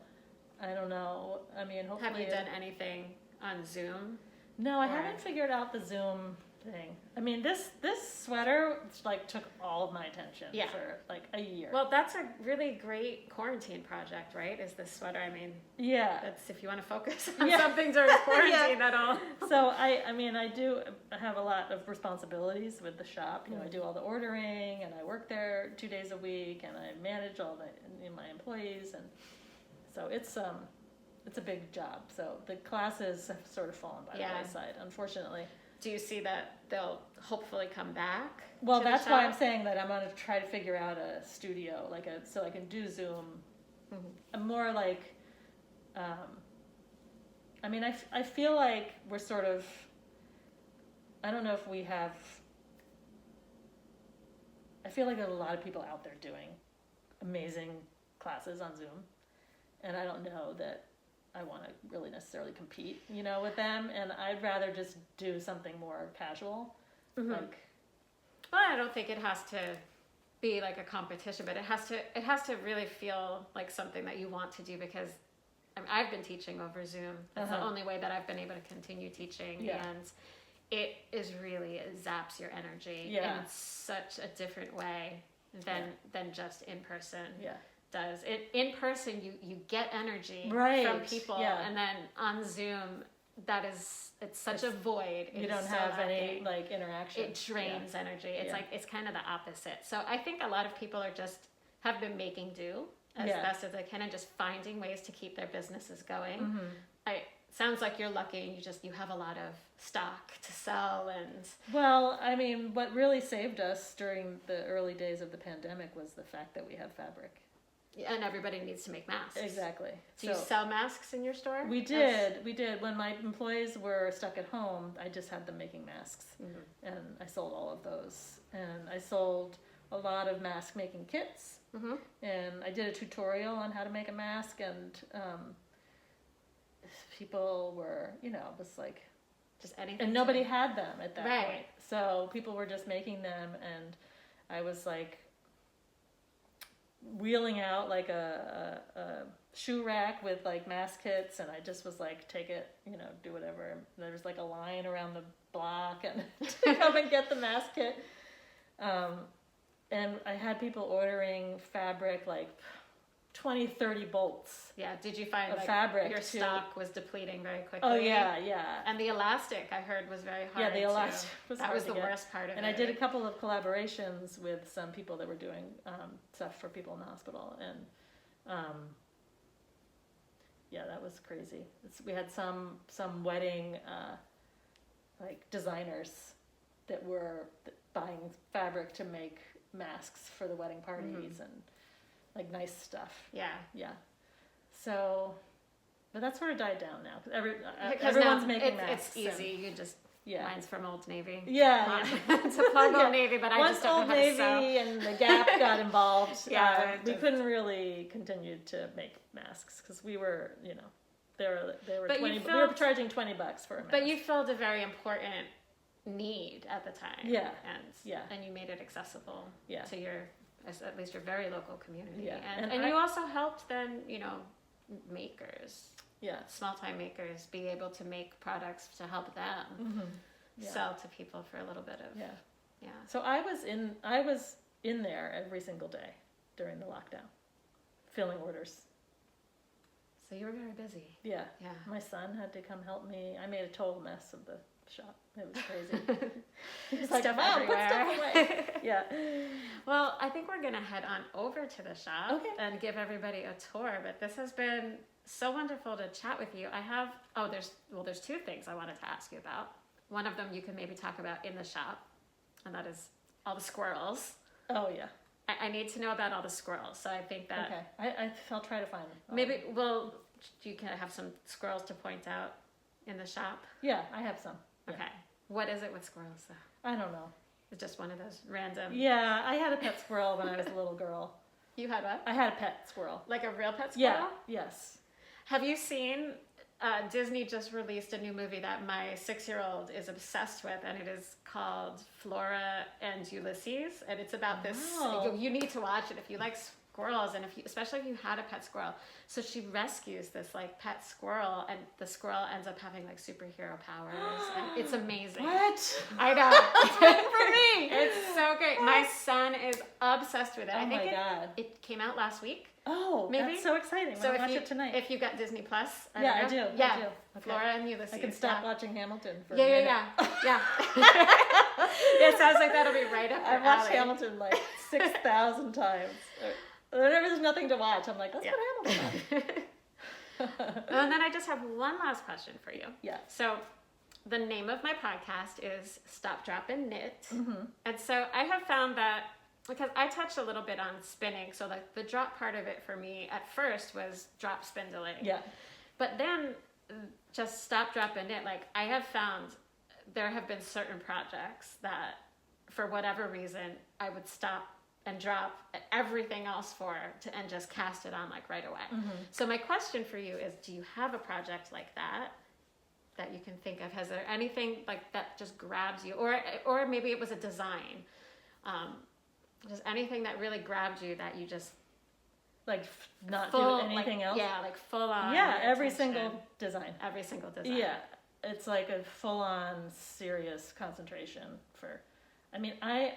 I don't know. I mean, hopefully.
Have you done anything on Zoom?
No, I
Or-
haven't figured out the Zoom thing. I mean, this sweater took all of my attention for a year.
Well, that's a really great quarantine project, right? Is this sweater? I mean,
yeah.
that's if you want to focus on something during quarantine at all.
So I do have a lot of responsibilities with the shop. I do all the ordering, and I work there 2 days a week, and I manage all my employees, and so it's a big job. So the classes have sort of fallen by the wayside, unfortunately.
Do you see that they'll hopefully come back?
Well,
to the
that's why I'm
shop?
saying that I'm going to try to figure out a studio, so I can do Zoom. I'm more like, I mean, I feel like we're sort of, I don't know if we have, I feel like there are a lot of people out there doing amazing classes on Zoom, and I don't know that I want to really necessarily compete, with them, and I'd rather just do something more casual,
Well, I don't think it has to be like a competition, but it has to really feel like something that you want to do, because I've been teaching over Zoom. That's the only way that I've been able to continue teaching, and it zaps your energy in such a different way than just in person. Yeah. Does it in person? You get energy from people, and then on Zoom it's such a void.
You don't have any like interaction.
It drains energy. It's like, it's kind of the opposite. So I think a lot of people have been making do as best as they can and just finding ways to keep their businesses going. Sounds like you're lucky and you have a lot of stock to sell. And
well, I mean, what really saved us during the early days of the pandemic was the fact that we have fabric.
And everybody needs to make masks.
Exactly.
Do you sell masks in your store?
We did. When my employees were stuck at home, I just had them making masks. And I sold all of those. And I sold a lot of mask making kits. And I did a tutorial on how to make a mask, and people were, was like,
just anything.
And nobody had them at that point. So people were just making them, and I was like wheeling out like a shoe rack with like mask kits, and I just was like, take it, do whatever. And there was like a line around the block and to come and get the mask kit. And I had people ordering fabric, like 20, 30 bolts.
Yeah, did you find like
fabric
your stock was depleting very quickly?
Oh yeah.
And the elastic, I heard, was very hard.
Yeah, the elastic was hard
That was
to
the
get.
worst part of it.
And I did a couple of collaborations with some people that were doing stuff for people in the hospital, and that was crazy. We had some wedding like designers that were buying fabric to make masks for the wedding parties and like nice stuff. Yeah. So, but that sort of died down now. Everyone's making masks.
It's easy. You just mine's from Old Navy.
Yeah.
It's a plug Old Navy, but I just don't know how to sew.
Once Old Navy and the Gap got involved, we couldn't really continue to make masks because we were, they were
but
20. We were charging $20 for a mask.
But you filled a very important need at the time.
Yeah.
And you made it accessible to at least your very local community.
Yeah.
And you also helped then, makers, small time makers, be able to make products to help them sell to people for a little bit of
So I was in there every single day during the lockdown, filling orders.
So you were very busy.
Yeah. My son had to come help me. I made a total mess of the shop. It was crazy. He was like, Mom, put stuff away. Yeah.
Well, I think we're gonna head on over to the shop and give everybody a tour. But this has been so wonderful to chat with you. There's two things I wanted to ask you about. One of them you can maybe talk about in the shop, and that is all the squirrels.
Oh yeah.
I need to know about all the squirrels. So I think that
I'll try to find them.
Maybe you can have some squirrels to point out in the shop.
Yeah, I have some. Yeah.
Okay. What is it with squirrels though?
I don't know.
It's just one of those random.
Yeah, I had a pet squirrel when I was a little girl.
You had what?
I had a pet squirrel.
Like a real pet squirrel?
Yeah. Yes.
Have you seen? Disney just released a new movie that my 6-year-old is obsessed with, and it is called Flora and Ulysses, and it's about this. You need to watch it if you like squirrels, and especially if you had a pet squirrel. So she rescues this like pet squirrel, and the squirrel ends up having like superhero powers, and it's amazing.
What?
I know.
For me.
It's so great. My son is obsessed with it.
Oh
I think
my God.
It came out last week.
Oh,
maybe?
That's so exciting.
So
watch it tonight.
If you got Disney Plus,
I do.
Yeah,
I do. Okay.
Flora and Ulysses.
I can stop watching Hamilton for a
minute.
Yeah.
It sounds like that'll be right up your
I've watched
alley.
Hamilton like 6,000 times. Whenever there's nothing to watch, I'm like, let's put Hamilton on.
And then I just have one last question for you.
Yeah.
So the name of my podcast is Stop, Drop, and Knit. And so I have found that, because I touched a little bit on spinning, so like the drop part of it for me at first was drop spindling.
Yeah.
But then just stop, drop, and knit. Like I have found there have been certain projects that for whatever reason I would stop and drop everything else and just cast it on like right away. So my question for you is, do you have a project like that you can think of? Has there anything like that just grabs you, or maybe it was a design? Just anything that really grabbed you that you just
like not do anything else?
Yeah, like full on.
Yeah, every single design.
Every single design.
Yeah, it's like a full on serious concentration for. I mean, I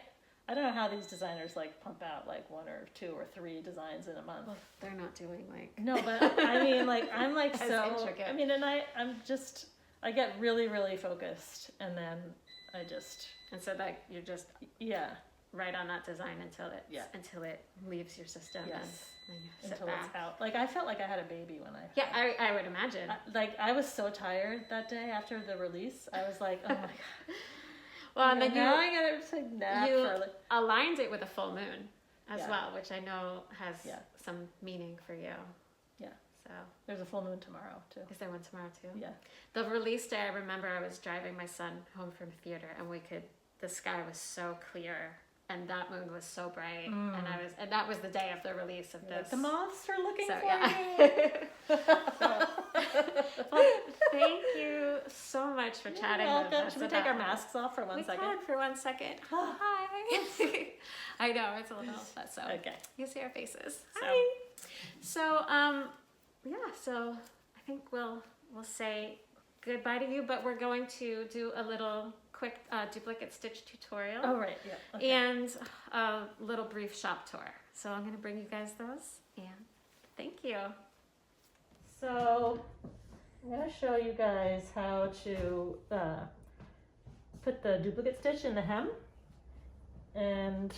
don't know how these designers like pump out like 1 or 2 or 3 designs in a month.
Well, they're not doing like.
No, but I mean, like I'm like
As
so.
intricate.
I mean, and I'm just. I get really, really focused, and then I just,
And so that you're just
yeah,
right on that design until it
Yeah.
until it leaves your system.
Yes.
And then you sit
until
back.
it's out. Like, I felt like I had a baby when I.
Yeah, I would imagine.
I was so tired that day after the release. I was like, oh my god.
Well, and then
now I gotta take a nap
you
for like.
aligned it with a full moon as
Yeah.
well, which I know has
Yeah.
some meaning for you.
Yeah.
So
There's a full moon tomorrow too.
is there one tomorrow too?
Yeah.
The release day, I remember I was driving my son home from theater, and the sky was so clear, and that moon was so bright, and that was the day of the release of this.
The moths are looking
So,
for
yeah.
you.
Well, thank you so much for chatting with
welcome.
us.
Should we take our
about-
masks off for 1 second?
We can for 1 second. Hi. I know it's a little, but so
Okay.
you see our faces.
So-
Hi. So yeah. So I think we'll say goodbye to you, but we're going to do a little quick duplicate stitch tutorial.
Oh right. Yeah. Okay.
And a little brief shop tour. So I'm going to bring you guys those, and thank you.
So I'm going to show you guys how to put the duplicate stitch in the hem, and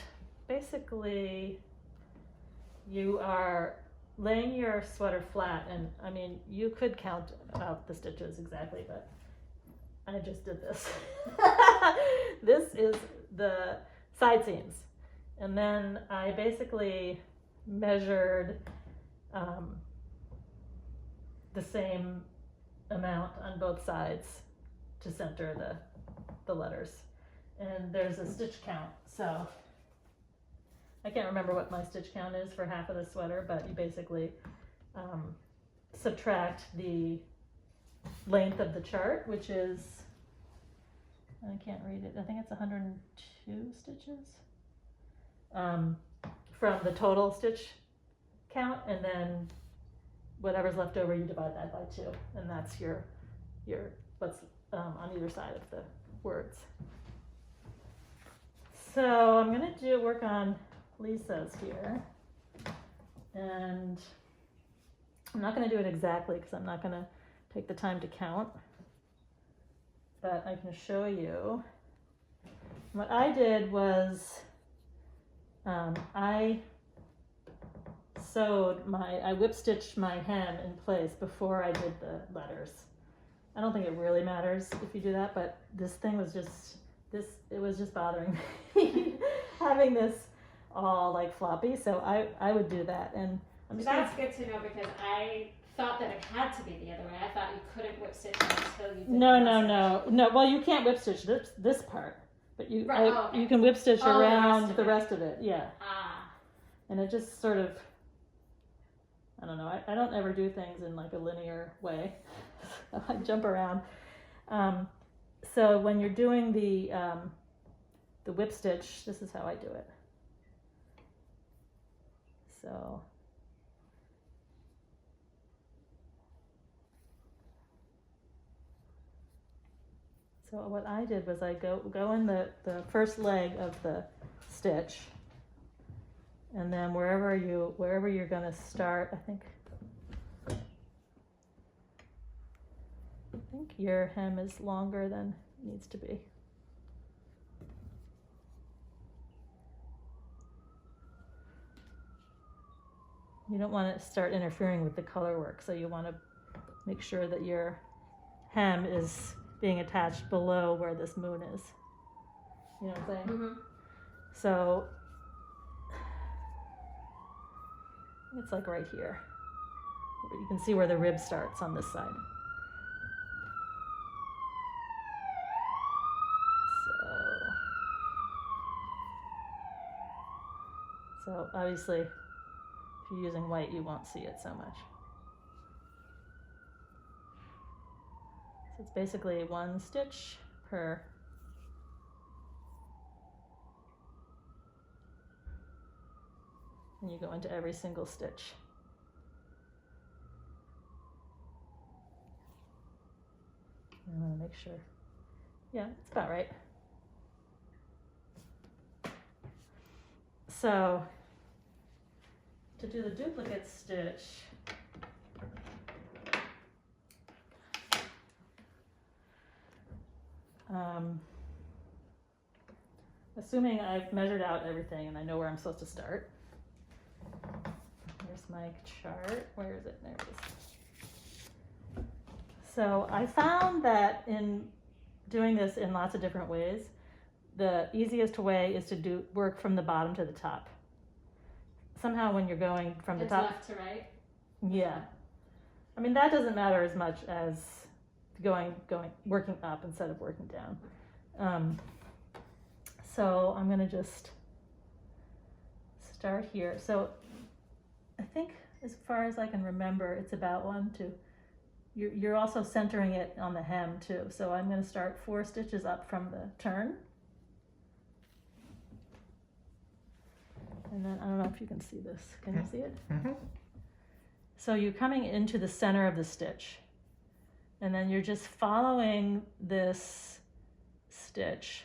basically you are laying your sweater flat, and I mean you could count out the stitches exactly, but I just did this. This is the side seams, and then I basically measured the same amount on both sides to center the letters. And there's a stitch count, so I can't remember what my stitch count is for half of the sweater, but you basically subtract the length of the chart, which is, I can't read it, I think it's 102 stitches from the total stitch count, and then whatever's left over, you divide that by 2, and that's your what's on either side of the words. So I'm gonna work on Lisa's here, and I'm not gonna do it exactly because I'm not gonna take the time to count, but I can show you. What I did was I whip stitched my hem in place before I did the letters. I don't think it really matters if you do that, but this thing was just, it was just bothering me having this all like floppy, so I would do that. And I'm just
That's good to know, because I thought that it had to be the other way. I thought you couldn't whip stitch until you did
No. Well, you can't whip stitch this part, but you
okay.
you can whip stitch
Oh,
around the rest of it. Yeah.
Ah.
And it just sort of, I don't know, I don't ever do things in like a linear way. I jump around. So when you're doing the whip stitch, this is how I do it. So what I did was I go in the first leg of the stitch, and then wherever you're going to start, I think your hem is longer than it needs to be. You don't want to start interfering with the color work, so you want to make sure that your hem is being attached below where this moon is. You know what I'm saying?
Mm-hmm.
So it's like right here. You can see where the rib starts on this side. So obviously, if you're using white, you won't see it so much. So it's basically one stitch per and you go into every single stitch. I want to make sure. Yeah, it's about right. So to do the duplicate stitch, Assuming I've measured out everything and I know where I'm supposed to start. Here's my chart. Where is it? There it is. So I found that in doing this in lots of different ways, the easiest way is to work from the bottom to the top. Somehow when you're going from the top
left to right.
Yeah. I mean, that doesn't matter as much as working up instead of working down. So I'm gonna just start here. So I think as far as I can remember, it's about 1, 2. You're also centering it on the hem too. So I'm gonna start 4 stitches up from the turn. And then, I don't know if you can see this. Can you see it?
Mm-hmm.
So you're coming into the center of the stitch. And then you're just following this stitch.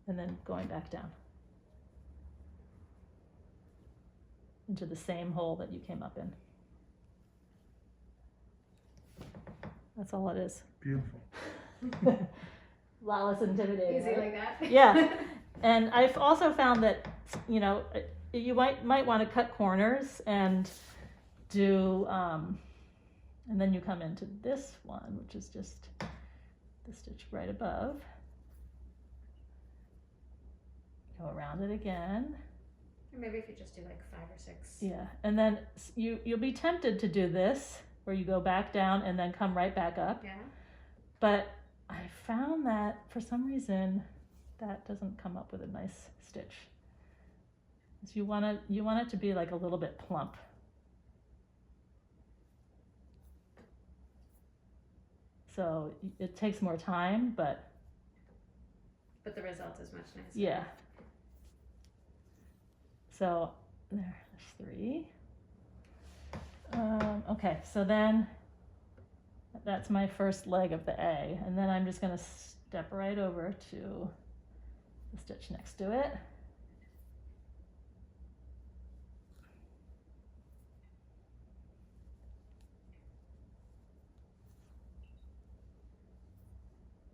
And then going back down. Into the same hole that you came up in. That's all it is.
Beautiful.
A lot less intimidating.
Easy
right?
like that.
Yeah. And I've also found that, you might want to cut corners and do, and then you come into this one, which is just the stitch right above. Go around it again.
Or maybe if you just do like 5 or 6.
Yeah. And then you'll be tempted to do this, where you go back down and then come right back up.
Yeah.
But I found that for some reason that doesn't come up with a nice stitch. So you want it to be like a little bit plump. So it takes more time, but
the result is much nicer.
yeah. So there's 3. Okay, so then that's my first leg of the A, and then I'm just going to step right over to the stitch next to it.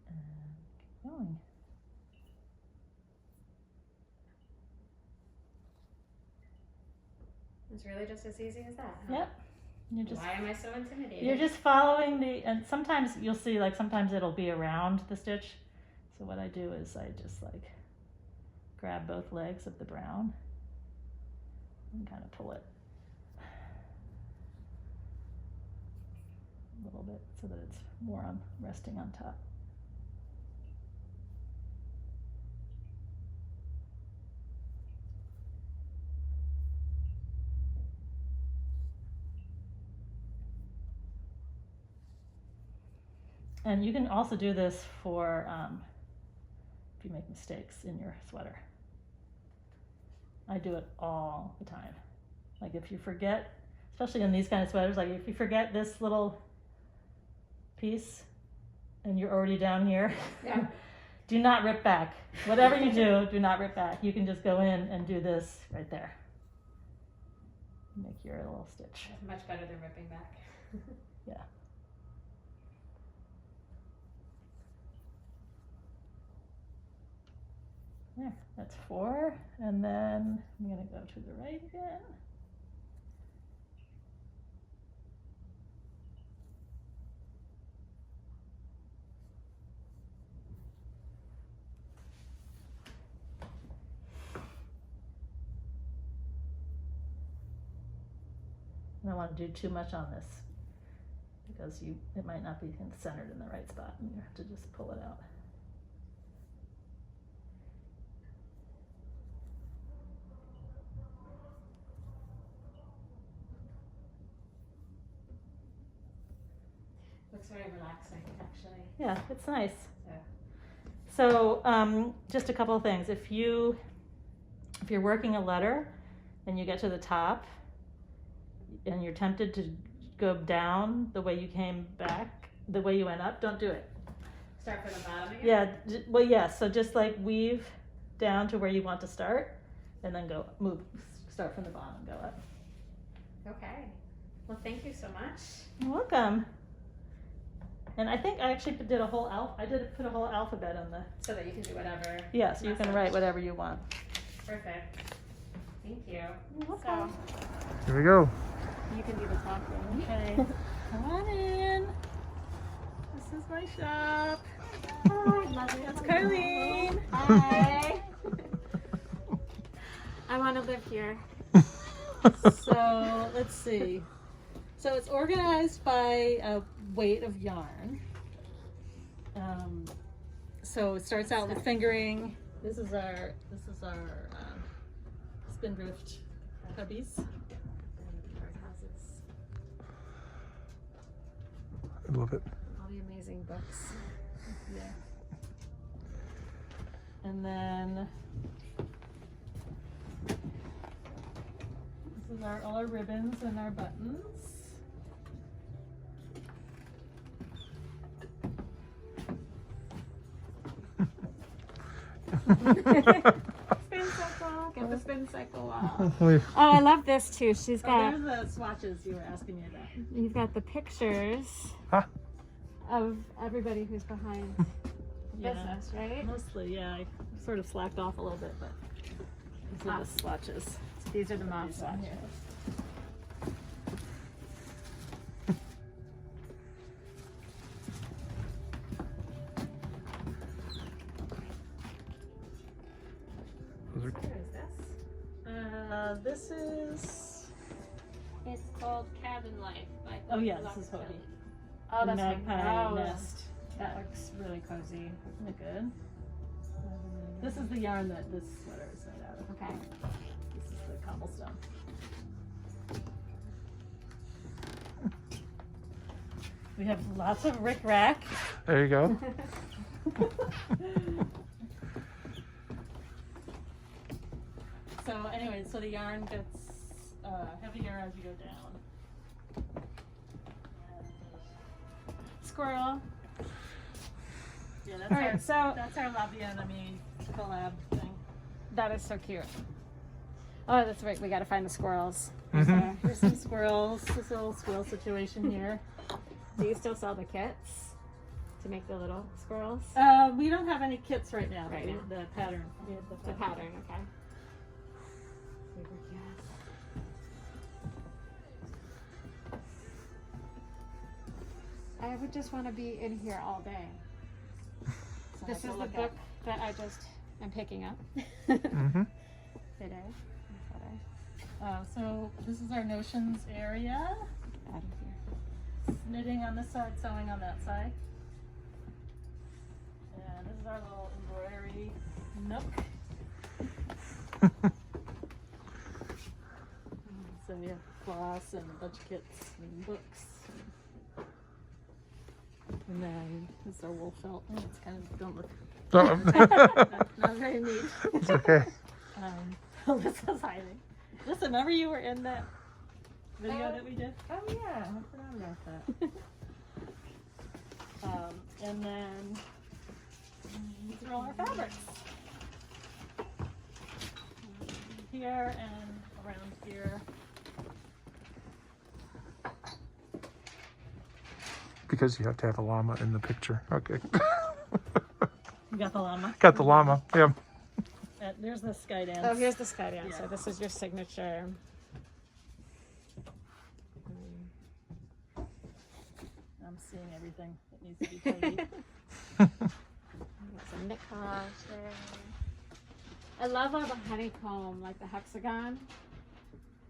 And keep going.
It's really just as easy as that, huh?
Yep.
Why am I so intimidated?
You're just following and sometimes you'll see, like, sometimes it'll be around the stitch. So what I do is I just grab both legs of the brown and kind of pull it a little bit so that it's more resting on top. And you can also do this for if you make mistakes in your sweater. I do it all the time. Like if you forget, especially in these kind of sweaters, like if you forget this little piece and you're already down here,
Yeah.
do not rip back. Whatever you do not rip back. You can just go in and do this right there. Make your little stitch.
Much better than ripping back.
Yeah. There, that's 4, and then I'm gonna go to the right again. I don't want to do too much on this because it might not be centered in the right spot, and you have to just pull it out.
Looks very relaxing, actually.
Yeah, it's nice.
So,
So just a couple of things. If you're working a letter and you get to the top and you're tempted to go down the way you came back, the way you went up, don't do it.
start from the bottom again?
Yeah, well, yeah, so just like weave down to where you want to start and then start from the bottom, go up.
Okay. Well, thank you so much.
You're welcome. And I think I actually did a whole I did put a whole alphabet on the.
So that you can do whatever.
Yeah, so you can
message.
write whatever you want.
Perfect. Thank you.
Okay.
Here we go.
You can do the talking.
Okay. Come on in. This is my shop.
Hi, love it.
That's Carlene.
Hi. I want to live here.
So let's see. So it's organized by a weight of yarn. So it starts out with fingering. This is our Spindrift cubbies.
I love it.
All the amazing books.
Yeah. And then this is all our ribbons and our buttons.
Spin cycle. Get the spin cycle off. Oh, I love this too. She's got.
Oh, there's the swatches you were asking me about.
You've got the pictures
Huh?
of everybody who's behind the
Yeah.
business, right?
Mostly, yeah. I sort of slacked off a little bit, but these are the swatches.
So these are the mom
These on
swatches.
here.
Those are cool.
Where is this?
This is.
It's called Cabin Life by
Oh yeah, this is Hody.
Oh, that's
Magpie
oh,
nest.
that looks really cozy.
Isn't it good? This is the yarn that this sweater is made out of.
Okay.
This is the cobblestone. We have lots of rickrack.
There you go.
So anyway, so the yarn gets heavier as you go down.
Squirrel.
Yeah, that's
All right, so
that's our Labianami collab thing.
that is so cute. Oh, that's right. We got to find the squirrels.
Mhm.
Here's some squirrels. This little squirrel situation here.
Do you still sell the kits to make the little squirrels?
We don't have any kits right now.
Right
but
now.
The pattern. We have
The pattern, okay. Super cute. I would just want to be in here all day.
So
This
have
is
to
the
look
book that I just am picking up
Mm-hmm.
today.
So this is our notions area.
Out of here.
Knitting on this side, sewing on that side. And this is our little embroidery nook. So we have floss and a bunch of kits and books. And then this is our wool felt. Oh, it's kind of, don't look, not very neat.
It's okay.
Alyssa's hiding. Listen, remember you were in that video that we did?
Oh yeah, I forgot about that.
And then these are all our fabrics. Here and around here.
Because you have to have a llama in the picture. Okay.
You got the llama.
Got the llama. Yeah.
There's the Skydance.
Oh, here's the Skydance.
Yeah.
So this is your signature.
I'm seeing everything that needs to be tidy.
Some knit collage there. I love all the honeycomb, like the hexagon.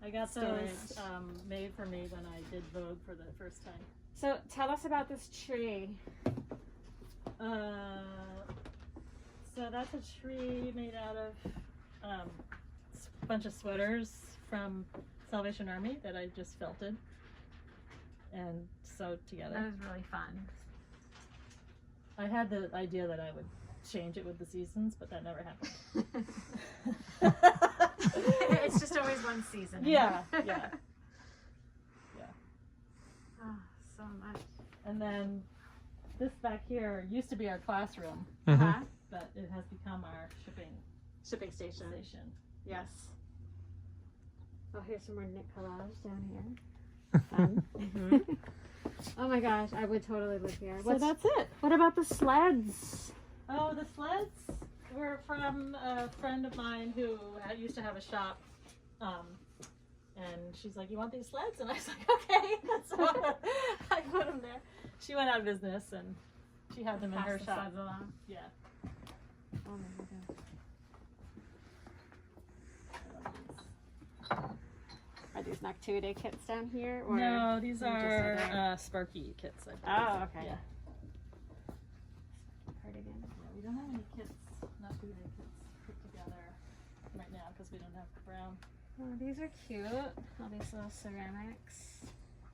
I got those
Storage.
made for me when I did Vogue for the first time.
So tell us about this tree.
So that's a tree made out of a bunch of sweaters from Salvation Army that I just felted and sewed
That
together.
was really fun.
I had the idea that I would change it with the seasons, but that never happened.
It's just always one season.
Yeah.
Oh, so much.
And then this back here used to be our classroom,
Mm-hmm.
Uh-huh.
but it has become our shipping
Shipping station.
station.
Yes. Oh, here's some more knit collage down here. Fun. Oh my gosh, I would totally live here.
So that's it.
What about the sleds?
Oh, the sleds were from a friend of mine who used to have a shop. And she's like, "You want these sleds?" And I was like, "Okay." So I put them there. She went out of business and she had them in her shop.
Along.
Yeah.
Oh my goodness. Are these Noctuidae kits down here? Or
No, these
just
are Sparky kits. I believe.
Oh, okay.
Yeah.
Heard again.
Yeah, we don't have any kits, Noctuidae kits put together right now because we don't have the brown.
Oh, these are cute. All these little ceramics.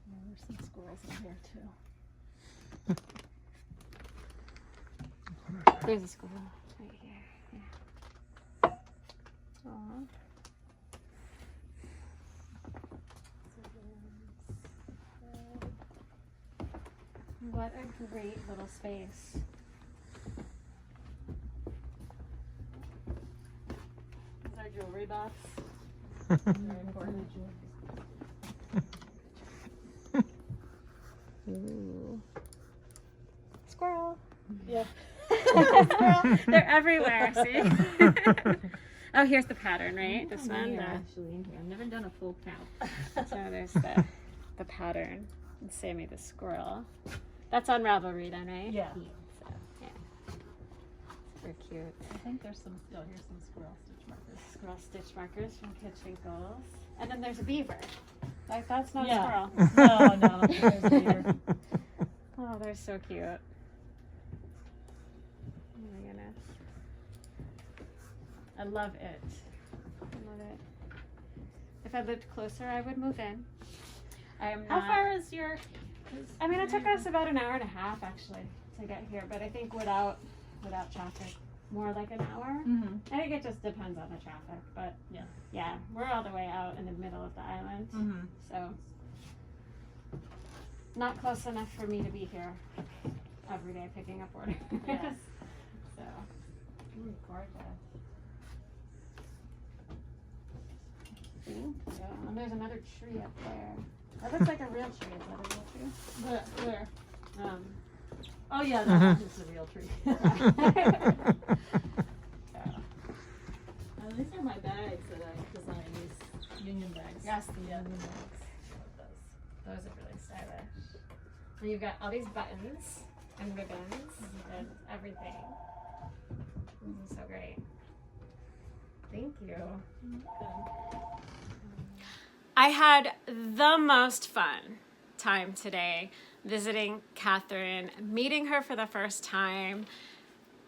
Yeah, there's some squirrels in here too.
There's a squirrel right here. Yeah. Aww. What a great little space.
This is our jewelry box. Very important.
Ooh. Squirrel.
Yeah.
Squirrel. They're everywhere, see? Oh, here's the pattern, right? This one.
Actually, I've never done a full count.
So there's the pattern. And Sammy the squirrel. That's on Ravelry then, right?
Yeah.
So, yeah. Super cute.
I think there's some. Oh, here's some squirrel stitch markers.
Squirrel stitch markers from Kitchenkles. And then there's a beaver. Like, that's not
Yeah.
a squirrel.
No, there's a beaver.
Oh, they're so cute. Oh my goodness. I love it. I love it. If I lived closer, I would move in. I am
How
not.
far is your?
I mean, it took us about an hour and a half actually to get here, but I think without traffic, more like an hour.
Mm-hmm.
I think it just depends on the traffic, but yeah, we're all the way out in the middle of the island,
Mm-hmm.
so not close enough for me to be here every day picking up orders.
Yeah.
So, gorgeous. Thank you. And there's another tree up there. That looks like a real tree. Is that a real tree?
Where?
Um,
Oh yeah, that's just a real tree. These are my bags that I designed. These union bags.
Yes, the
Yeah.
union bags. Those are really stylish. And you've got all these buttons and ribbons and everything. This is so great. Thank you. I had the most fun time today visiting Catherine, meeting her for the first time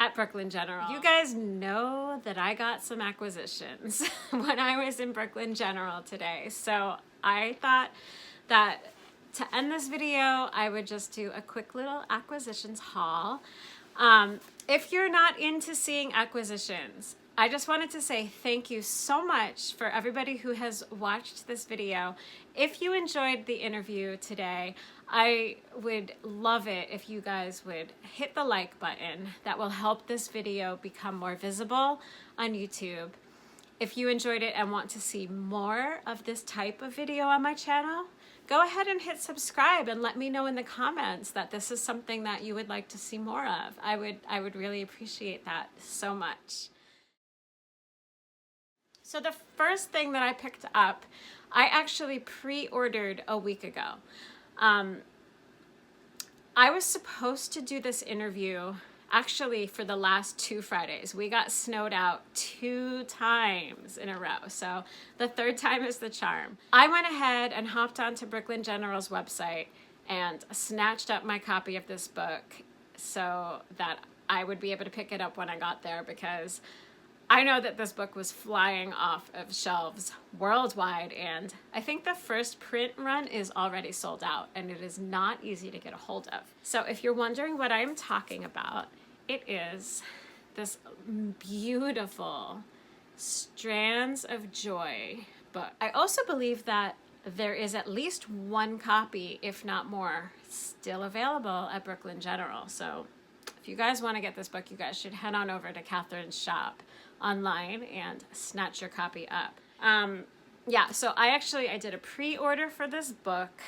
at Brooklyn General. You guys know that I got some acquisitions when I was in Brooklyn General today. So I thought that to end this video, I would just do a quick little acquisitions haul. If you're not into seeing acquisitions, I just wanted to say thank you so much for everybody who has watched this video. If you enjoyed the interview today, I would love it if you guys would hit the like button. That will help this video become more visible on YouTube. If you enjoyed it and want to see more of this type of video on my channel, go ahead and hit subscribe and let me know in the comments that this is something that you would like to see more of. I would really appreciate that so much. So the first thing that I picked up, I actually pre-ordered a week ago. I was supposed to do this interview actually for the last 2 Fridays. We got snowed out 2 times in a row, so the third time is the charm. I went ahead and hopped onto Brooklyn General's website and snatched up my copy of this book so that I would be able to pick it up when I got there, because I know that this book was flying off of shelves worldwide, and I think the first print run is already sold out, and it is not easy to get a hold of. So if you're wondering what I'm talking about, it is this beautiful Strands of Joy book. I also believe that there is at least 1 copy, if not more, still available at Brooklyn General. So if you guys want to get this book, you guys should head on over to Catherine's shop online and snatch your copy up. yeah, so I did a pre-order for this book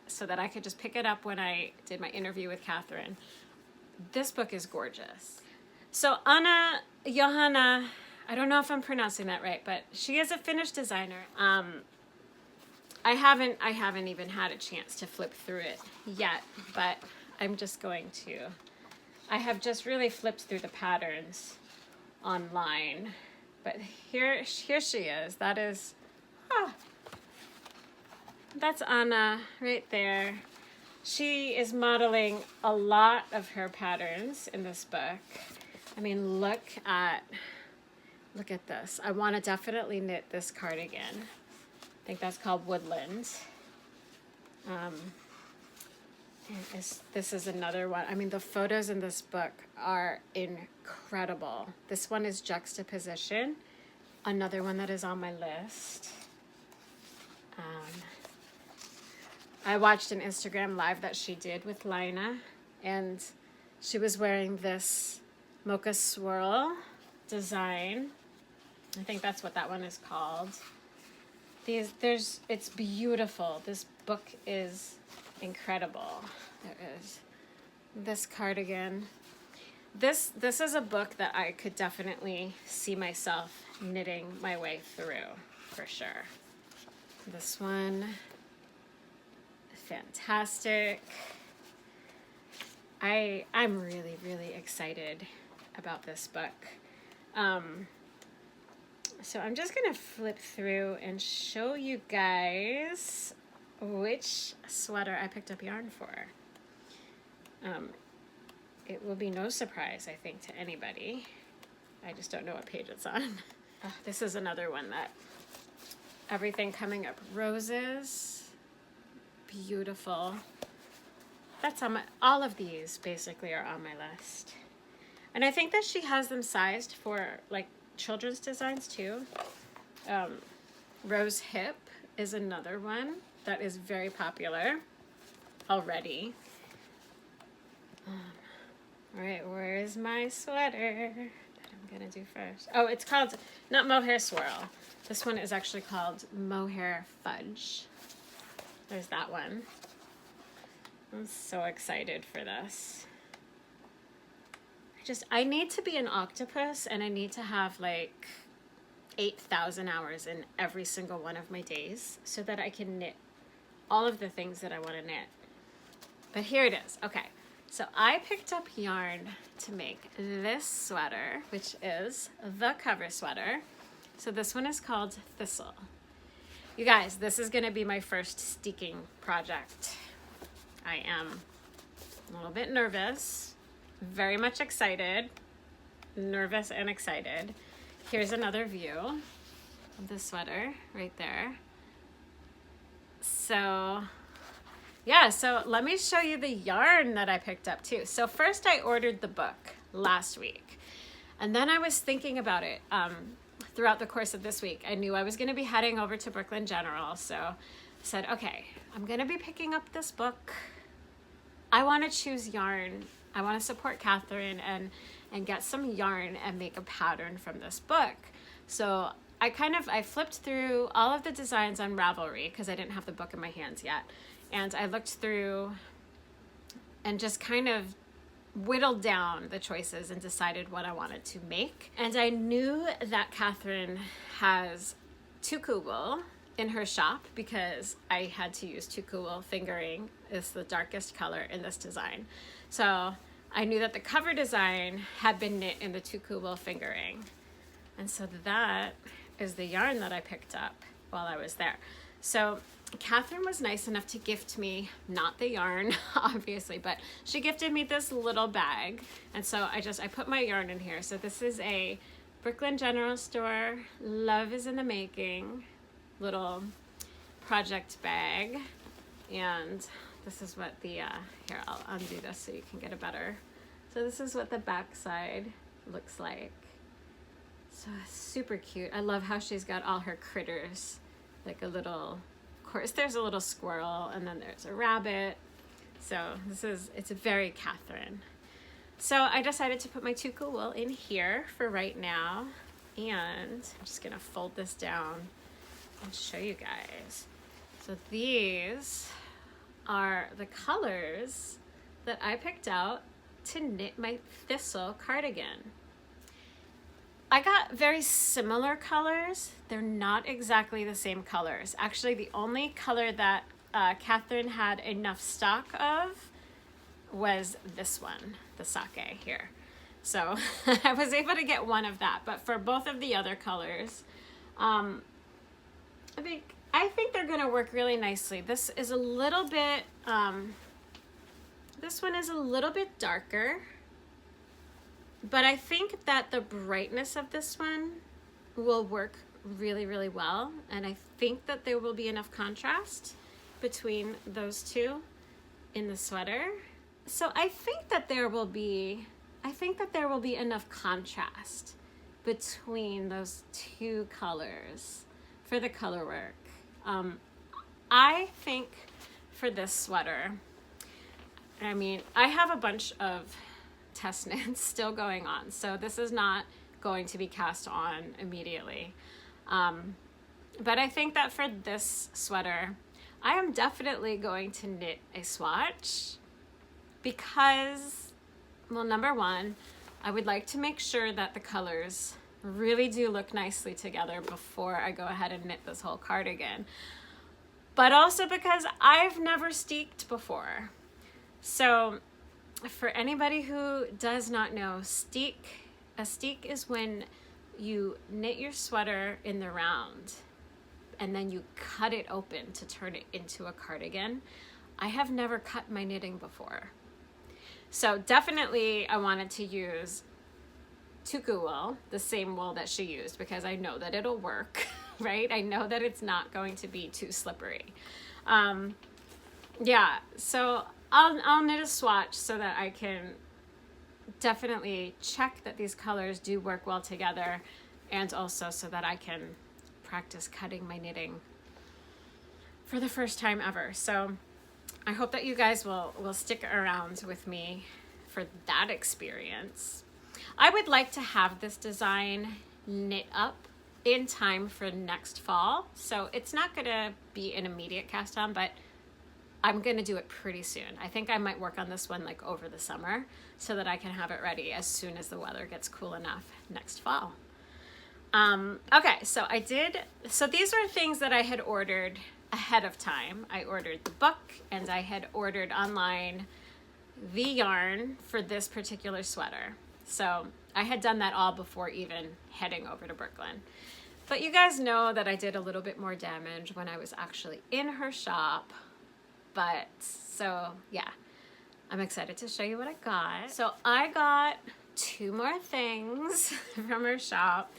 so that I could just pick it up when I did my interview with Catherine. This book is gorgeous. So Johanna, I don't know if I'm pronouncing that right, but she is a Finnish designer. I haven't even had a chance to flip through it yet, but I'm just going to. I have just really flipped through the patterns online, but here she is. That's Anna right there. She is modeling a lot of her patterns in this book. I mean, look at this. I want to definitely knit this cardigan. I think that's called Woodland. This is another one. I mean, the photos in this book are incredible. This one is Juxtaposition, another one that is on my list. I watched an Instagram live that she did with Lina, and she was wearing this mocha swirl design. I think that's what that one is called. It's beautiful. This book is incredible. There is this cardigan. This is a book that I could definitely see myself knitting my way through, for sure. This one, fantastic. I'm really, really excited about this book. So I'm just gonna flip through and show you guys which sweater I picked up yarn for. It will be no surprise, I think, to anybody. I just don't know what page it's on. This is another one that everything coming up roses. Beautiful. That's on all of these basically are on my list. And I think that she has them sized for like children's designs too. Rose Hip is another one that is very popular already. All right, where is my sweater that I'm gonna do first? Oh, it's called, not Mohair Swirl. This one is actually called Mohair Fudge. There's that one. I'm so excited for this. I need to be an octopus, and I need to have like 8,000 hours in every single one of my days so that I can knit all of the things that I want to knit. But here it is. Okay, so I picked up yarn to make this sweater, which is the cover sweater. So this one is called Thistle. You guys, this is going to be my first steeking project. I am a little bit nervous, very much excited, nervous and excited. Here's another view of the sweater right there. So yeah, so let me show you the yarn that I picked up too. So first I ordered the book last week, and then I was thinking about it throughout the course of this week. I knew I was going to be heading over to Brooklyn General, so I said, okay, I'm going to be picking up this book. I want to choose yarn. I want to support Catherine and get some yarn and make a pattern from this book. So I flipped through all of the designs on Ravelry because I didn't have the book in my hands yet. And I looked through and just kind of whittled down the choices and decided what I wanted to make. And I knew that Catherine has Tukuwool in her shop because I had to use Tukuwool Fingering. It's the darkest color in this design. So I knew that the cover design had been knit in the Tukuwool Fingering. And so that is the yarn that I picked up while I was there. So Catherine was nice enough to gift me, not the yarn, obviously, but she gifted me this little bag. And so I put my yarn in here. So this is a Brooklyn General Store, Love is in the Making little project bag. And this is what the, here, I'll undo this so you can get a better. So this is what the back side looks like. So super cute. I love how she's got all her critters, like a little, of course there's a little squirrel, and then there's a rabbit. So it's very Catherine. So I decided to put my Tukuwool in here for right now, and I'm just gonna fold this down and show you guys. So these are the colors that I picked out to knit my thistle cardigan. I got very similar colors. They're not exactly the same colors. Actually, the only color that Catherine had enough stock of was this one, the sake here. So I was able to get one of that, but for both of the other colors, I think they're gonna work really nicely. This is a little bit, this one is a little bit darker, but I think that the brightness of this one will work really, really well. And I think that there will be enough contrast between those two in the sweater. So I think that there will be enough contrast between those two colors for the color work. I think for this sweater, I mean, I have a bunch of test knits still going on, so this is not going to be cast on immediately. But I think that for this sweater, I am definitely going to knit a swatch because, well, number one, I would like to make sure that the colors really do look nicely together before I go ahead and knit this whole cardigan. But also because I've never steeked before. So for anybody who does not know, a steek is when you knit your sweater in the round and then you cut it open to turn it into a cardigan. I have never cut my knitting before. So definitely I wanted to use Tukuwool, the same wool that she used, because I know that it'll work, right? I know that it's not going to be too slippery. Yeah, so I'll knit a swatch so that I can definitely check that these colors do work well together, and also so that I can practice cutting my knitting for the first time ever. So I hope that you guys will stick around with me for that experience. I would like to have this design knit up in time for next fall. So it's not gonna be an immediate cast on, but I'm gonna do it pretty soon. I think I might work on this one like over the summer so that I can have it ready as soon as the weather gets cool enough next fall. Okay, so these were things that I had ordered ahead of time. I ordered the book and I had ordered online the yarn for this particular sweater. So I had done that all before even heading over to Brooklyn. But you guys know that I did a little bit more damage when I was actually in her shop. But so yeah, I'm excited to show you what I got. So I got 2 more things from her shop.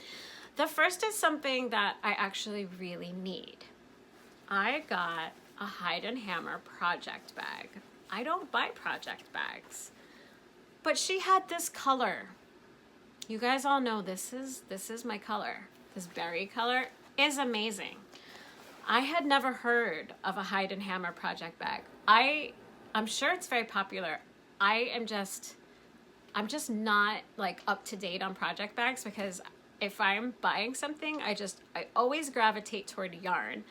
The first is something that I actually really need. I got a Hide and Hammer project bag. I don't buy project bags, but she had this color. You guys all know this is my color. This berry color is amazing. I had never heard of a Hide and Hammer project bag. I'm sure it's very popular. I'm just not like up to date on project bags, because if I'm buying something, I always gravitate toward yarn.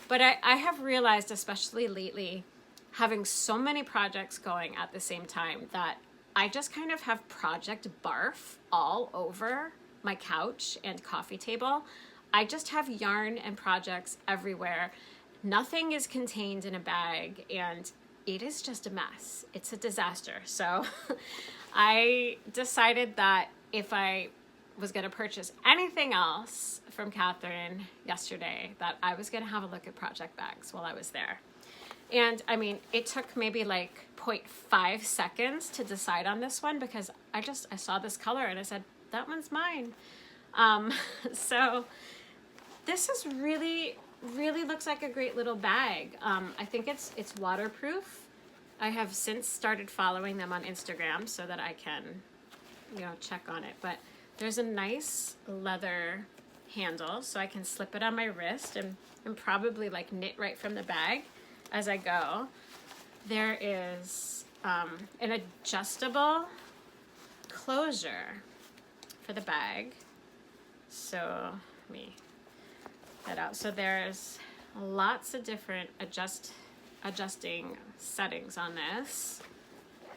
But I have realized, especially lately, having so many projects going at the same time, that I just kind of have project barf all over my couch and coffee table. I just have yarn and projects everywhere. Nothing is contained in a bag, and it is just a mess. It's a disaster. So I decided that if I was going to purchase anything else from Catherine yesterday, that I was going to have a look at project bags while I was there. And I mean, it took maybe like 0.5 seconds to decide on this one, because I saw this color and I said, that one's mine. So this is really looks like a great little bag. I think it's waterproof. I have since started following them on Instagram so that I can, check on it. But there's a nice leather handle, so I can slip it on my wrist and probably like knit right from the bag as I go. There is an adjustable closure for the bag. So let me set out. So there's lots of different adjusting settings on this.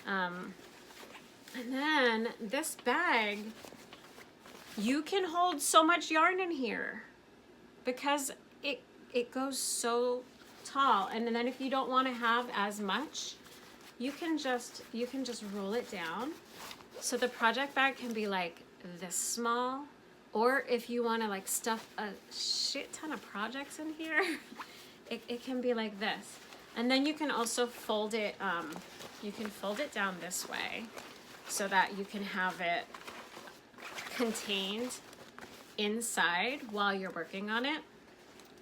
And then this bag, you can hold so much yarn in here because it goes so tall. And then if you don't want to have as much, you can just roll it down. So the project bag can be like this small, or if you want to like stuff a shit ton of projects in here, it can be like this. And then you can also fold it, you can fold it down this way so that you can have it contained inside while you're working on it.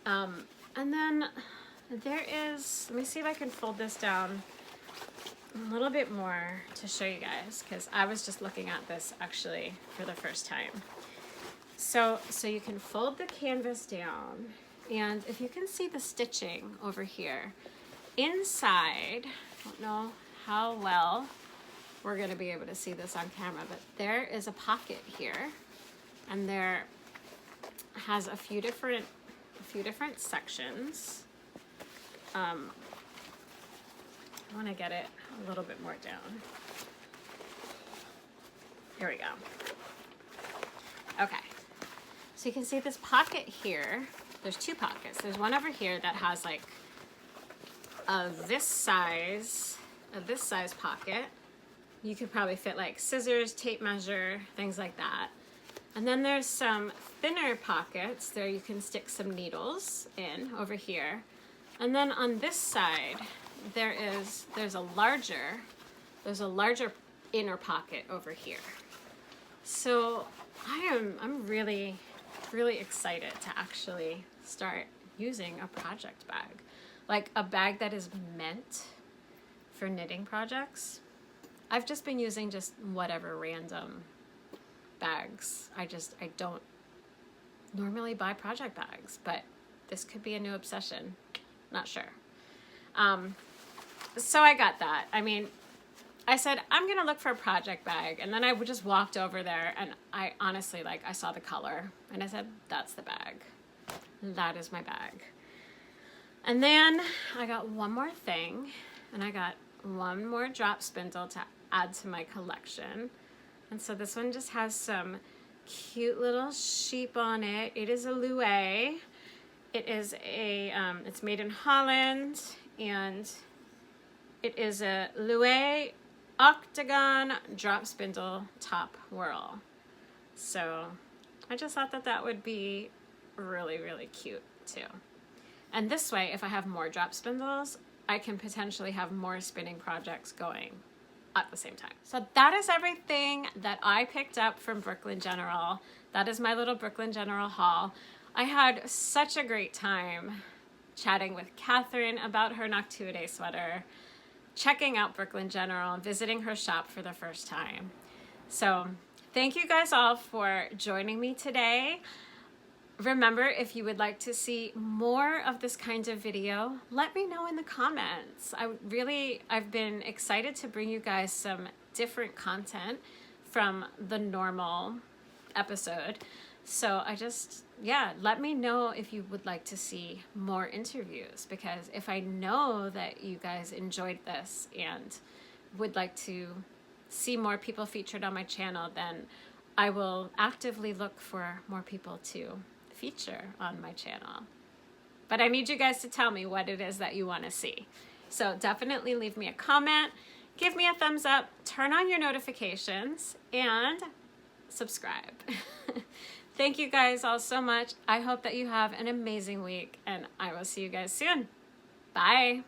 And then there is, let me see if I can fold this down a little bit more to show you guys, because I was just looking at this actually for the first time. So you can fold the canvas down, and if you can see the stitching over here, inside, I don't know how well we're gonna be able to see this on camera, but there is a pocket here, and there has a few different sections. I want to get it a little bit more down. Here we go. Okay, so you can see this pocket here. There's two pockets. There's one over here that has like this size pocket. You could probably fit like scissors, tape measure, things like that. And then there's some thinner pockets there you can stick some needles in over here. And then on this side, there's a larger inner pocket over here. So I'm really excited to actually start using a project bag, like a bag that is meant for knitting projects. I've just been using just whatever random bags. I don't normally buy project bags, but this could be a new obsession. Not sure. So I got that. I mean, I said, I'm gonna look for a project bag, and then I just walked over there, and I honestly, like, I saw the color, and I said, that's the bag. That is my bag. And then I got one more thing, and I got one more drop spindle to add to my collection. And so this one just has some cute little sheep on it. It is a Louet. It is it's made in Holland, and it is a Louet octagon drop spindle top whirl. So I just thought that would be really cute too. And this way, if I have more drop spindles, I can potentially have more spinning projects going at the same time. So that is everything that I picked up from Brooklyn General. That is my little Brooklyn General haul. I had such a great time chatting with Catherine about her Noctuide sweater, checking out Brooklyn General, visiting her shop for the first time. So thank you guys all for joining me today. Remember, if you would like to see more of this kind of video, let me know in the comments. I've been excited to bring you guys some different content from the normal episode. So let me know if you would like to see more interviews, because if I know that you guys enjoyed this and would like to see more people featured on my channel, then I will actively look for more people to feature on my channel. But I need you guys to tell me what it is that you want to see. So definitely leave me a comment, give me a thumbs up, turn on your notifications, and subscribe. Thank you guys all so much. I hope that you have an amazing week, and I will see you guys soon. Bye.